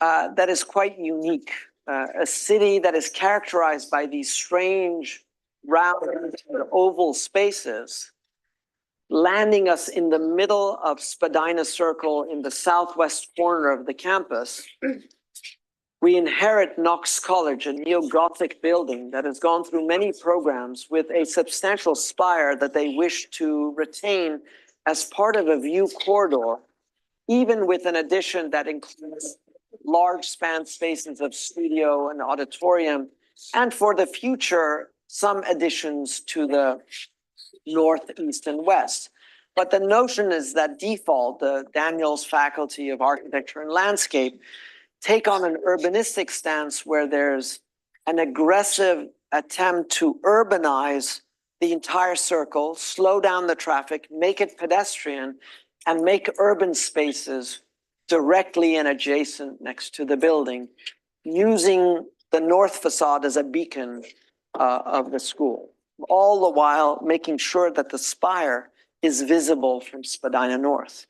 Speaker 4: that is quite unique, a city that is characterized by these strange round and oval spaces, landing us in the middle of Spadina Circle in the southwest corner of the campus. We inherit Knox College, a neo-Gothic building that has gone through many programs with a substantial spire that they wish to retain as part of a view corridor, even with an addition that includes large span spaces of studio and auditorium, and for the future, some additions to the north, east, and west. But the notion is that default, the Daniels Faculty of Architecture and Landscape, take on an urbanistic stance where there's an aggressive attempt to urbanize the entire circle, slow down the traffic, make it pedestrian, and make urban spaces directly and adjacent next to the building, using the north facade as a beacon of the school, all the while making sure that the spire is visible from Spadina North.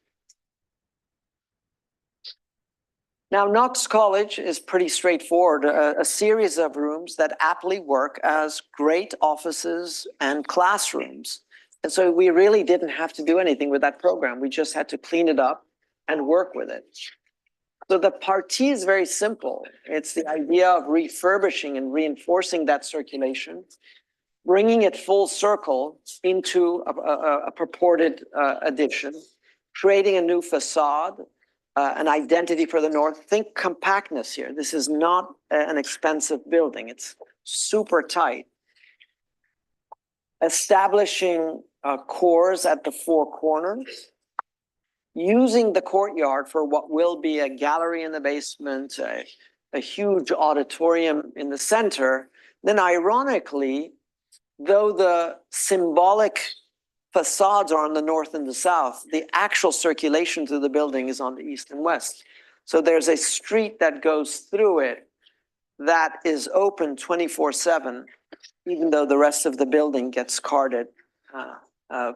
Speaker 4: Now, Knox College is pretty straightforward, a series of rooms that aptly work as great offices and classrooms. And so we really didn't have to do anything with that program. We just had to clean it up and work with it. So the partie is very simple. It's the idea of refurbishing and reinforcing that circulation, bringing it full circle into a purported addition, creating a new facade, an identity for the north. Think compactness here. This is not an expensive building. It's super tight. Establishing cores at the four corners, using the courtyard for what will be a gallery in the basement, a huge auditorium in the center. Then ironically, though the symbolic facades are on the north and the south, the actual circulation through the building is on the east and west. So there's a street that goes through it that is open 24/7, even though the rest of the building gets carted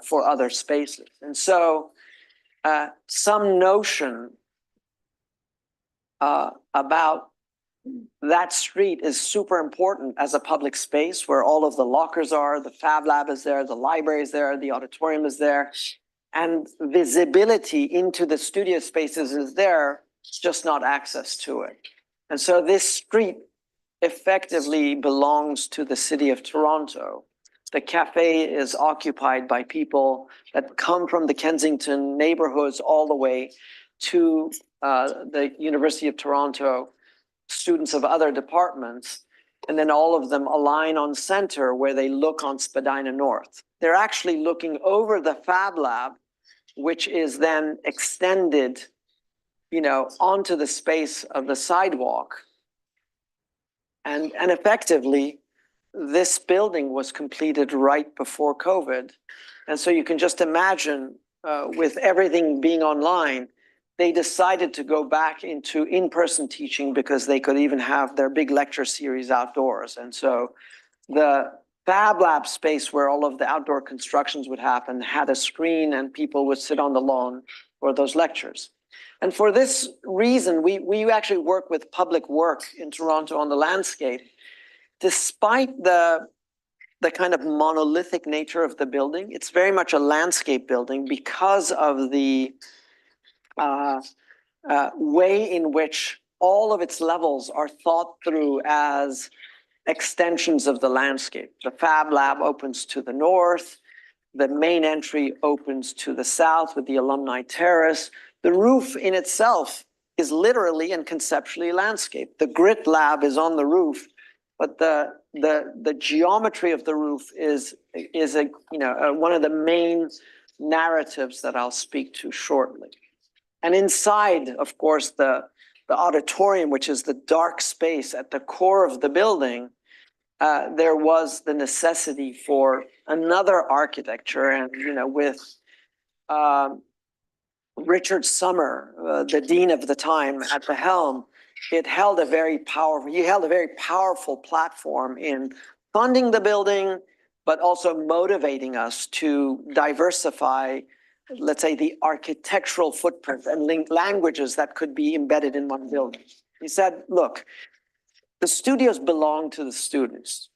Speaker 4: for other spaces. And so some notion about that street is super important as a public space where all of the lockers are, the Fab Lab is there, the library is there, the auditorium is there, and visibility into the studio spaces is there, just not access to it. And so this street effectively belongs to the city of Toronto. The cafe is occupied by people that come from the Kensington neighborhoods all the way to the University of Toronto, students of other departments, and then all of them align on center where they look on Spadina North. They're actually looking over the Fab Lab, which is then extended, onto the space of the sidewalk. And effectively, this building was completed right before COVID. And so you can just imagine with everything being online, they decided to go back into in-person teaching because they could even have their big lecture series outdoors. And so the Fab Lab space where all of the outdoor constructions would happen had a screen and people would sit on the lawn for those lectures. And for this reason, we actually work with Public Work in Toronto on the landscape. Despite the kind of monolithic nature of the building, it's very much a landscape building because of the way in which all of its levels are thought through as extensions of the landscape. The Fab Lab opens to the north. The main entry opens to the south with the Alumni Terrace. The roof in itself is literally and conceptually landscape. The Grit Lab is on the roof, but the geometry of the roof is one of the main narratives that I'll speak to shortly. And inside, of course, the auditorium, which is the dark space at the core of the building, there was the necessity for another architecture, and with Richard Sommer, the dean of the time, at the helm, he held a very powerful platform in funding the building, but also motivating us to diversify, let's say, the architectural footprint and languages that could be embedded in one building. He said, look, the studios belong to the students.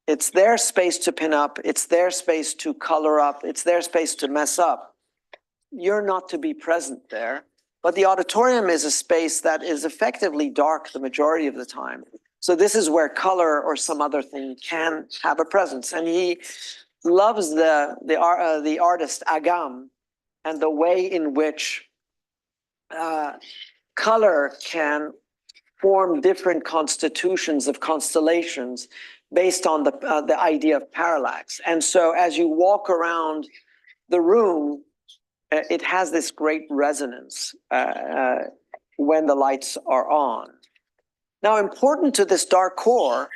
Speaker 4: It's their space to pin up. It's their space to color up. It's their space to mess up. You're not to be present there. But the auditorium is a space that is effectively dark the majority of the time. So this is where color or some other thing can have a presence. And he loves the artist Agam and the way in which color can form different constitutions of constellations based on the idea of parallax. And so as you walk around the room, it has this great resonance when the lights are on. Now, important to this dark core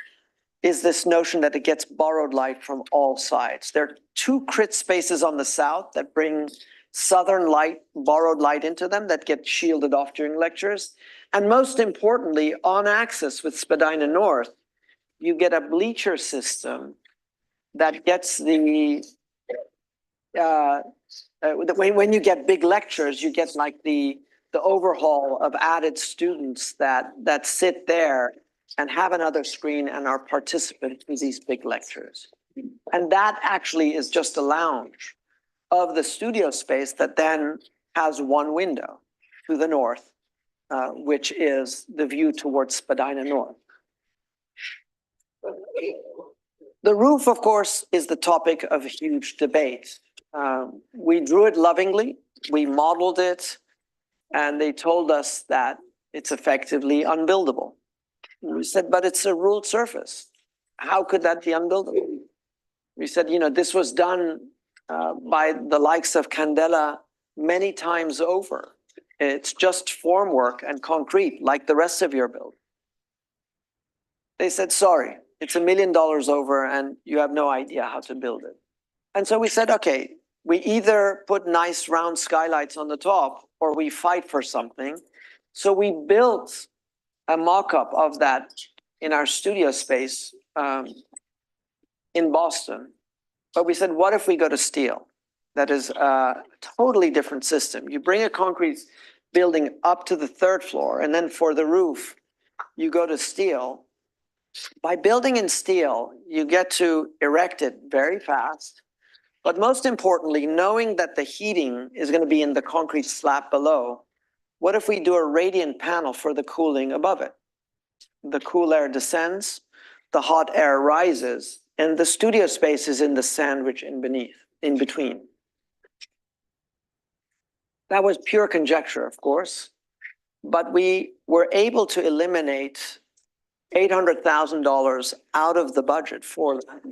Speaker 4: is this notion that it gets borrowed light from all sides. There are two crit spaces on the south that bring southern light, borrowed light into them, that get shielded off during lectures. And most importantly, on axis with Spadina North, you get a bleacher system that gets the when you get big lectures, you get like the overhaul of added students that sit there and have another screen and are participants in these big lectures. And that actually is just a lounge of the studio space that then has one window to the north, which is the view towards Spadina North. The roof, of course, is the topic of huge debate. We drew it lovingly, we modeled it, and they told us that it's effectively unbuildable. And we said, but it's a ruled surface. How could that be unbuildable? We said, this was done by the likes of Candela many times over. It's just formwork and concrete like the rest of your building. They said, sorry, it's $1 million over and you have no idea how to build it. And so we said, okay, we either put nice round skylights on the top or we fight for something. So we built a mock-up of that in our studio space in Boston. But we said, what if we go to steel? That is a totally different system. You bring a concrete building up to the 3rd floor, and then for the roof, you go to steel. By building in steel, you get to erect it very fast. But most importantly, knowing that the heating is going to be in the concrete slab below, what if we do a radiant panel for the cooling above it? The cool air descends, the hot air rises, and the studio space is in the sandwich in between. That was pure conjecture, of course, but we were able to eliminate $800,000 out of the budget for that.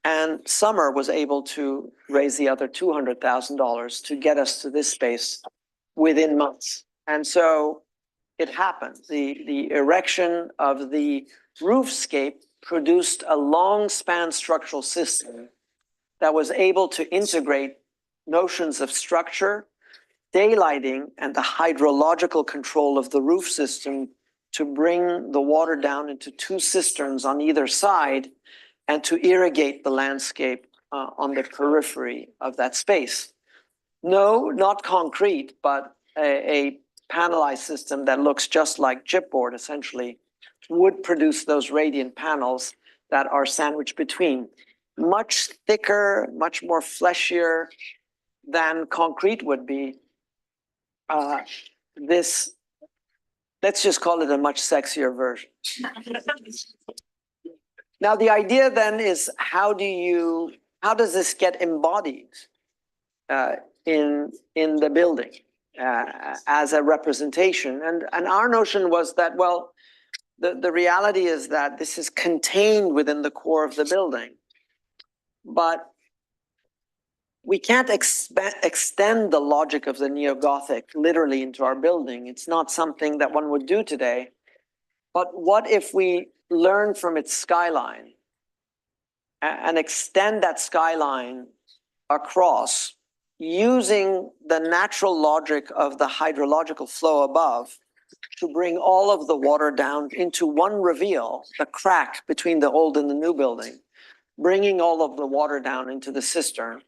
Speaker 4: And Summer was able to raise the other $200,000 to get us to this space within months. And so it happened. The erection of the roofscape produced a long span structural system that was able to integrate notions of structure, daylighting, and the hydrological control of the roof system to bring the water down into 2 cisterns on either side and to irrigate the landscape on the periphery of that space. No, not concrete, but a panelized system that looks just like chipboard, essentially, would produce those radiant panels that are sandwiched between. Much thicker, much more fleshier than concrete would be. This, let's just call it a much sexier version. Now, the idea then is how does this get embodied in the building as a representation? And our notion was that, well, the reality is that this is contained within the core of the building, but we can't extend the logic of the Neo-Gothic literally into our building. It's not something that one would do today. But what if we learn from its skyline and extend that skyline across using the natural logic of the hydrological flow above to bring all of the water down into one reveal, the crack between the old and the new building, bringing all of the water down into the cistern,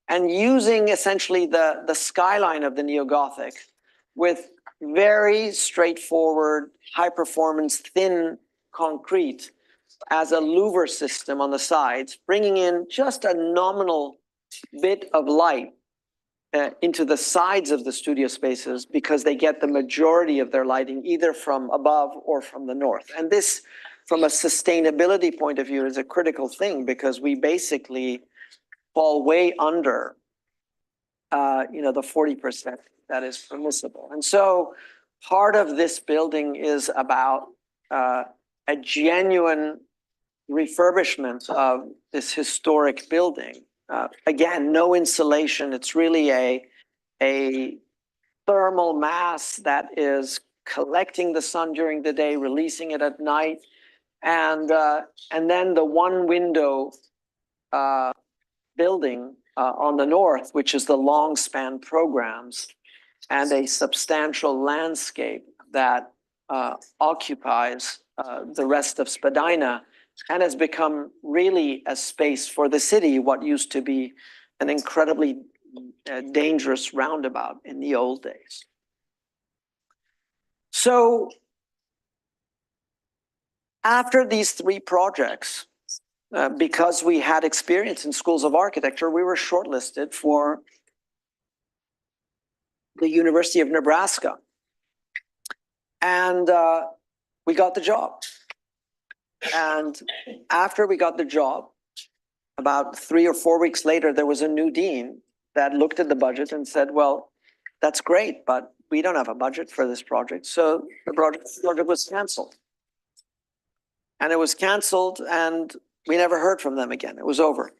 Speaker 4: and using essentially the skyline of the Neo-Gothic with very straightforward, high-performance, thin concrete as a louver system on the sides, bringing in just a nominal bit of light into the sides of the studio spaces because they get the majority of their lighting either from above or from the north. And this, from a sustainability point of view, is a critical thing because we basically fall way under the 40% that is permissible. And so part of this building is about a genuine refurbishment of this historic building. Again, no insulation. It's really a thermal mass that is collecting the sun during the day, releasing it at night. And then the one window building on the north, which is the long span programs, and a substantial landscape that occupies the rest of Spadina and has become really a space for the city, what used to be an incredibly dangerous roundabout in the old days. So after these three projects, because we had experience in schools of architecture, we were shortlisted for the University of Nebraska. And we got the job. And after we got the job, about 3 or 4 weeks later, there was a new dean that looked at the budget and said, well, that's great, but we don't have a budget for this project. So the project was canceled. And it was canceled and we never heard from them again. It was over.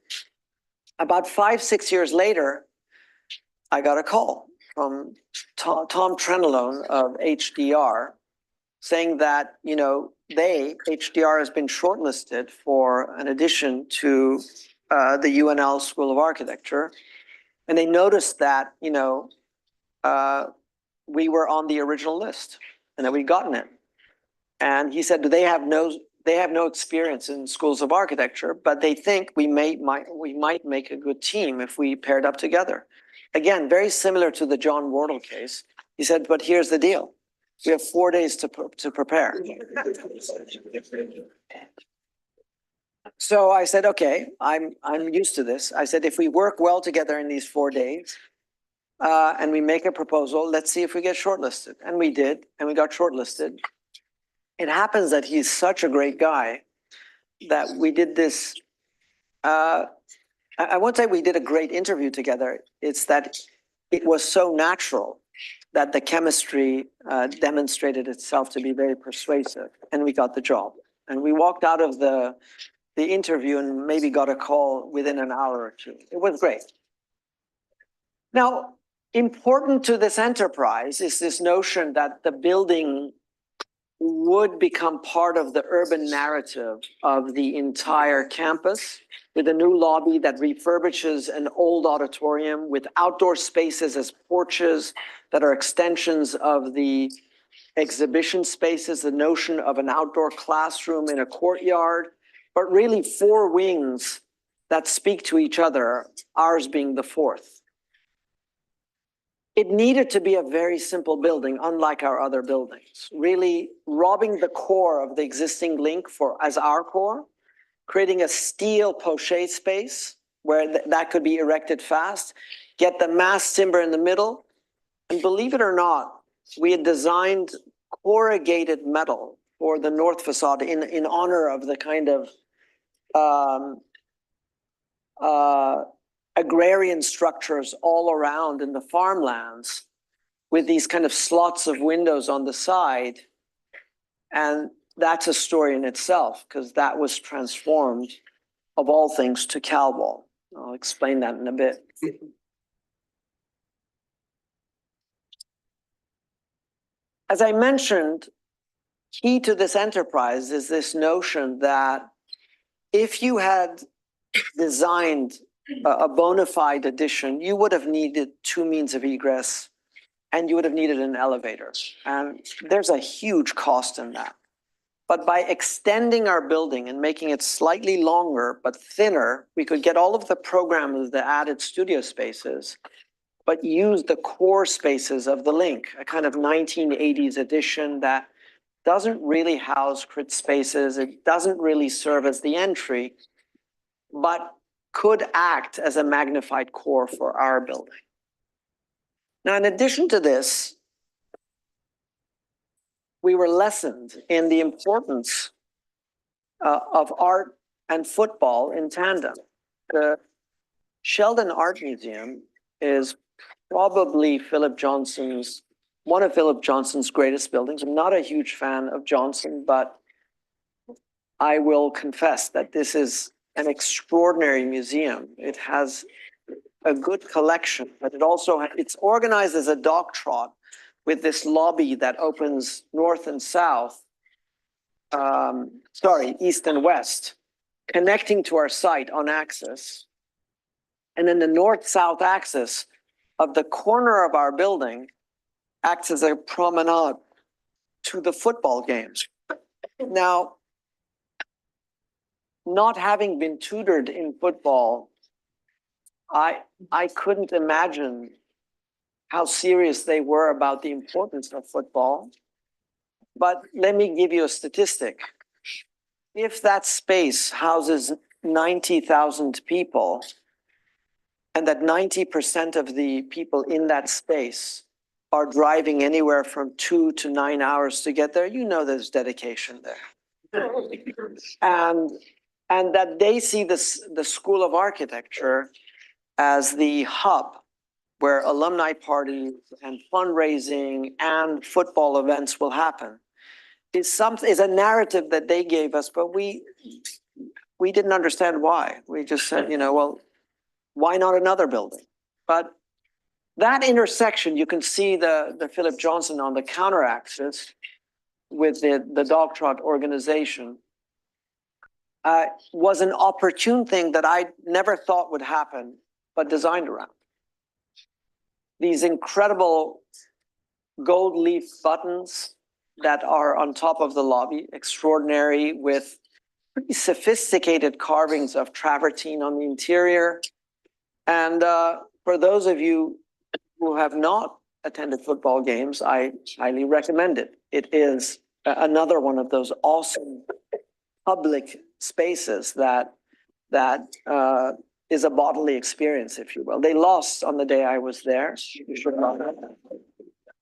Speaker 4: About 5, 6 years later, I got a call from Tom Trenelone of HDR saying that, HDR has been shortlisted for an addition to the UNL School of Architecture. And they noticed that, we were on the original list and that we'd gotten it. And he said, they have no experience in schools of architecture, but they think we might make a good team if we paired up together. Again, very similar to the John Wardle case. He said, but here's the deal. We have 4 days to prepare. So I said, okay, I'm used to this. I said, if we work well together in these 4 days and we make a proposal, let's see if we get shortlisted. And we did, and we got shortlisted. It happens that he's such a great guy that we did this. I won't say we did a great interview together. It's that it was so natural that the chemistry demonstrated itself to be very persuasive, and we got the job. And we walked out of the interview and maybe got a call within an hour or two. It was great. Now, important to this enterprise is this notion that the building would become part of the urban narrative of the entire campus, with a new lobby that refurbishes an old auditorium with outdoor spaces as porches that are extensions of the exhibition spaces, the notion of an outdoor classroom in a courtyard, but really 4 wings that speak to each other, ours being the 4th. it needed to be a very simple building, unlike our other buildings, really robbing the core of the existing link as our core, creating a steel poché space where that could be erected fast, get the mass timber in the middle. And believe it or not, we had designed corrugated metal for the north facade in honor of the kind of agrarian structures all around in the farmlands with these kind of slots of windows on the side. And that's a story in itself, because that was transformed, of all things, to Calwall. I'll explain that in a bit. As I mentioned, key to this enterprise is this notion that if you had designed a bona fide addition, you would have needed two means of egress and you would have needed an elevator. And there's a huge cost in that. But by extending our building and making it slightly longer but thinner, we could get all of the programs, the added studio spaces, but use the core spaces of the link, a kind of 1980s edition that doesn't really house crit spaces. It doesn't really serve as the entry, but could act as a magnified core for our building. Now, in addition to this, we were lessoned in the importance of art and football in tandem. The Sheldon Art Museum is probably one of Philip Johnson's greatest buildings. I'm not a huge fan of Johnson, but I will confess that this is an extraordinary museum. It has a good collection, but it's organized as a dog trot with this lobby that opens north and south, east and west, connecting to our site on axis. And then the north-south axis of the corner of our building acts as a promenade to the football games. Now, not having been tutored in football, I couldn't imagine how serious they were about the importance of football. But let me give you a statistic. If that space houses 90,000 people, and that 90% of the people in that space are driving anywhere from 2 to 9 hours to get there, you know there's dedication there. And that they see the School of Architecture as the hub where alumni parties and fundraising and football events will happen is a narrative that they gave us, but we didn't understand why. We just said, well, why not another building? But that intersection, you can see the Philip Johnson on the counter axis with the dog trot organization, was an opportune thing that I never thought would happen, but designed around. These incredible gold leaf buttons that are on top of the lobby, extraordinary, with pretty sophisticated carvings of travertine on the interior. And for those of you who have not attended football games, I highly recommend it. It is another one of those awesome public spaces that is a bodily experience, if you will. They lost on the day I was there. You should not know that.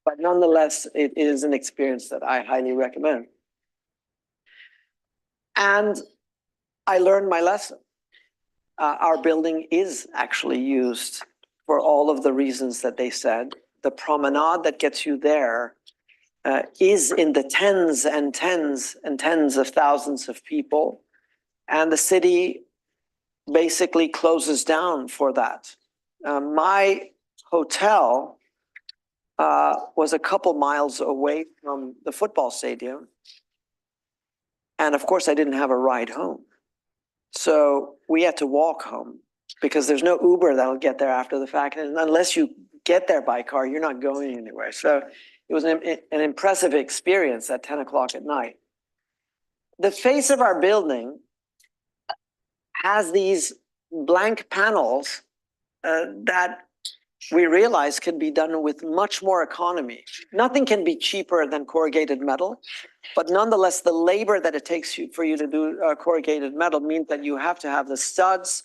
Speaker 4: But nonetheless, it is an experience that I highly recommend. And I learned my lesson. Our building is actually used for all of the reasons that they said. The promenade that gets you there is in the tens and tens and tens of thousands of people. And the city basically closes down for that. My hotel was a couple miles away from the football stadium. And of course, I didn't have a ride home. So we had to walk home because there's no Uber that'll get there after the fact. And unless you get there by car, you're not going anywhere. So it was an impressive experience at 10 o'clock at night. The face of our building has these blank panels that we realize can be done with much more economy. Nothing can be cheaper than corrugated metal, but nonetheless, the labor that it takes for you to do corrugated metal means that you have to have the studs,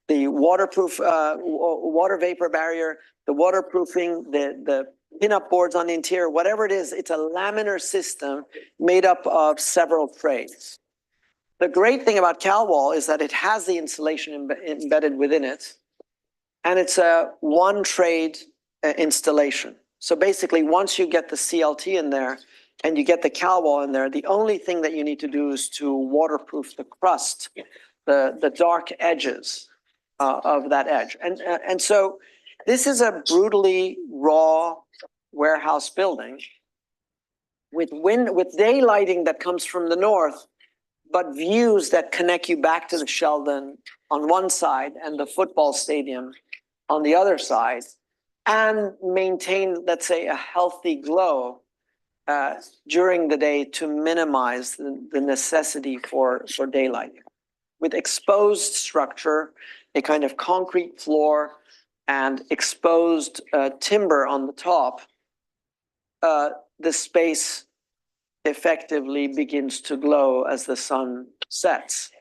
Speaker 4: the waterproof water vapor barrier, the waterproofing, the pin-up boards on the interior, whatever it is, it's a laminar system made up of several trades. The great thing about CalWall is that it has the insulation embedded within it, and it's a one trade installation. So basically, once you get the CLT in there and you get the CalWall in there, the only thing that you need to do is to waterproof the crust, the dark edges of that edge. And so this is a brutally raw warehouse building with daylighting that comes from the north, but views that connect you back to the Sheldon on one side and the football stadium on the other side, and maintain, let's say, a healthy glow during the day to minimize the necessity for daylighting. With exposed structure, a kind of concrete floor and exposed timber on the top, the space effectively begins to glow as the sun sets.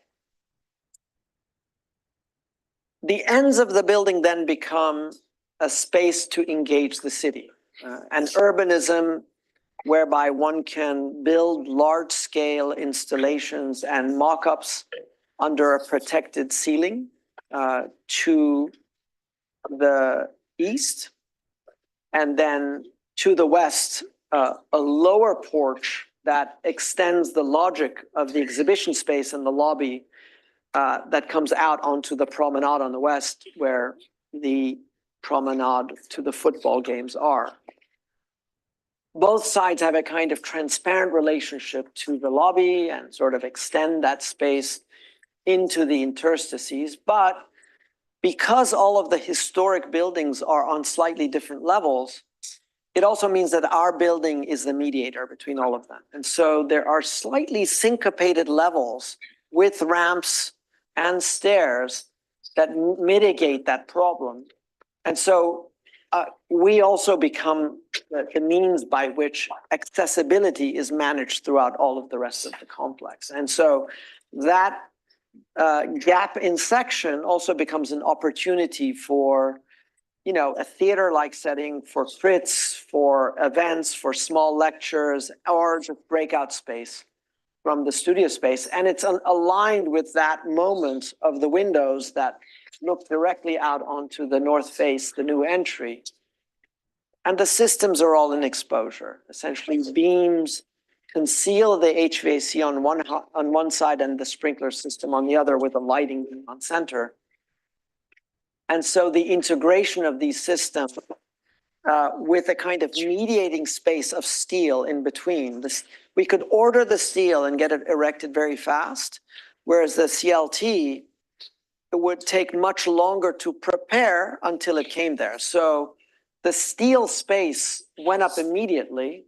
Speaker 4: The ends of the building then become a space to engage the city. And urbanism, whereby one can build large-scale installations and mock-ups under a protected ceiling to the east, and then to the west, a lower porch that extends the logic of the exhibition space and the lobby that comes out onto the promenade on the west, where the promenade to the football games are. Both sides have a kind of transparent relationship to the lobby and sort of extend that space into the interstices. But because all of the historic buildings are on slightly different levels, it also means that our building is the mediator between all of them. And so there are slightly syncopated levels with ramps and stairs that mitigate that problem. And so we also become the means by which accessibility is managed throughout all of the rest of the complex. And so that gap in section also becomes an opportunity for, you know, a theater-like setting, for crits, for events, for small lectures, or just breakout space from the studio space. And it's aligned with that moment of the windows that look directly out onto the north face, the new entry. And the systems are all in exposure. Essentially, beams conceal the HVAC on one side and the sprinkler system on the other, with a lighting beam on center. And so the integration of these systems with a kind of mediating space of steel in between. We could order the steel and get it erected very fast, whereas the CLT, it would take much longer to prepare until it came there. So the steel space went up immediately,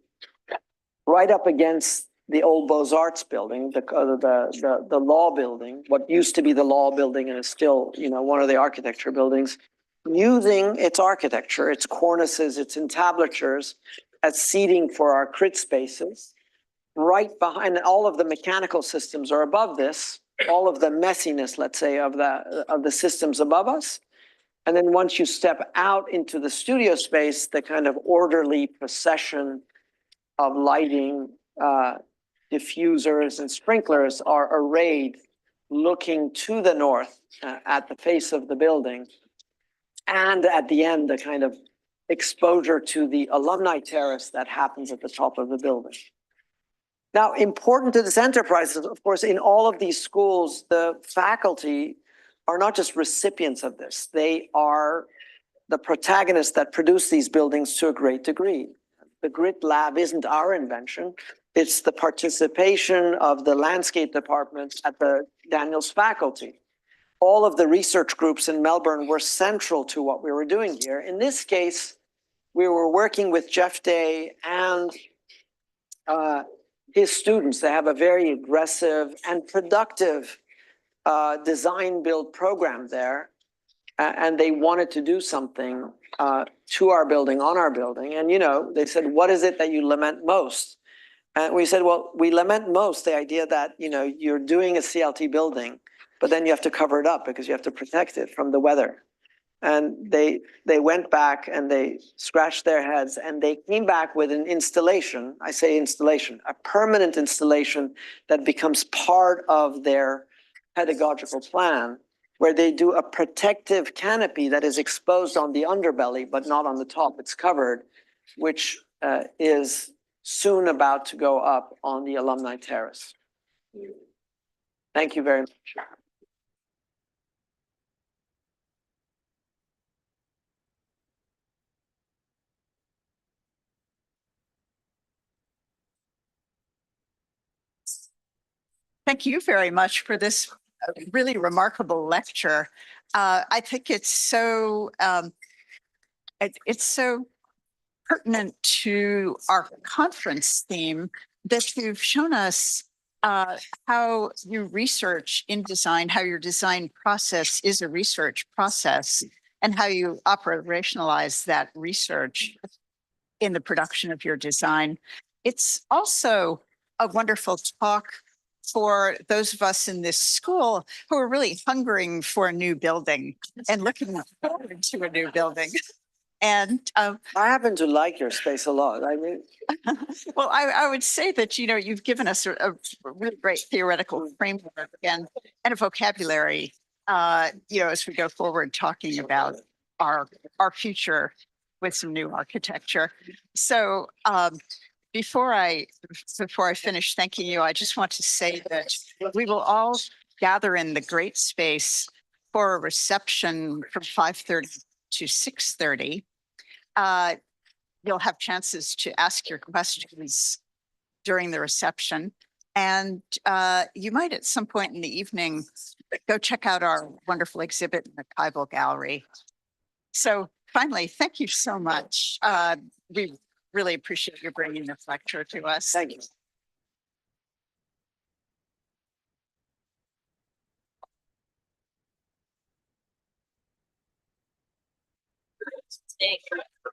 Speaker 4: right up against the old Beaux-Arts building, the law building, what used to be the law building and is still, you know, one of the architecture buildings, using its architecture, its cornices, its entablatures as seating for our crit spaces. Right behind, all of the mechanical systems are above this, all of the messiness, let's say, of the systems above us. And then once you step out into the studio space, the kind of orderly procession of lighting, diffusers and sprinklers are arrayed looking to the north at the face of the building. And at the end, the kind of exposure to the alumni terrace that happens at the top of the building. Now, important to this enterprise is, of course, in all of these schools, the faculty are not just recipients of this. They are the protagonists that produce these buildings to a great degree. The Grit Lab isn't our invention. It's the participation of the landscape departments at the Daniels faculty. All of the research groups in Melbourne were central to what we were doing here. In this case, we were working with Jeff Day and his students. They have a very aggressive and productive design build program there. and they wanted to do something to our building, on our building. And, you know, they said, what is it that you lament most? And we said, well, we lament most the idea that, you know, you're doing a CLT building, but then you have to cover it up because you have to protect it from the weather. And they went back and they scratched their heads and they came back with an installation. I say installation, a permanent installation that becomes part of their pedagogical plan, where they do a protective canopy that is exposed on the underbelly, but not on the top. It's covered, which is soon about to go up on the alumni terrace. Thank you very much.
Speaker 3: Thank you very much for this really remarkable lecture. I think it's so it's so pertinent to our conference theme that you've shown us how you research in design, how your design process is a research process, and how you operationalize that research in the production of your design. It's also a wonderful talk for those of us in this school who are really hungering for a new building and looking forward to a new building. And
Speaker 4: I happen to like your space a lot. I mean,
Speaker 3: well, I would say that, you know, you've given us a really great theoretical framework and a vocabulary, you know, as we go forward talking about our future with some new architecture. So before I finish thanking you, I just want to say that we will all gather in the great space for a reception from 5:30 to 6:30. You'll have chances to ask your questions during the reception. And you might at some point in the evening go check out our wonderful exhibit in the Keynote Gallery. So finally, thank you so much. We really appreciate you bringing this lecture to us.
Speaker 4: thank you.
Speaker 1: Thank you.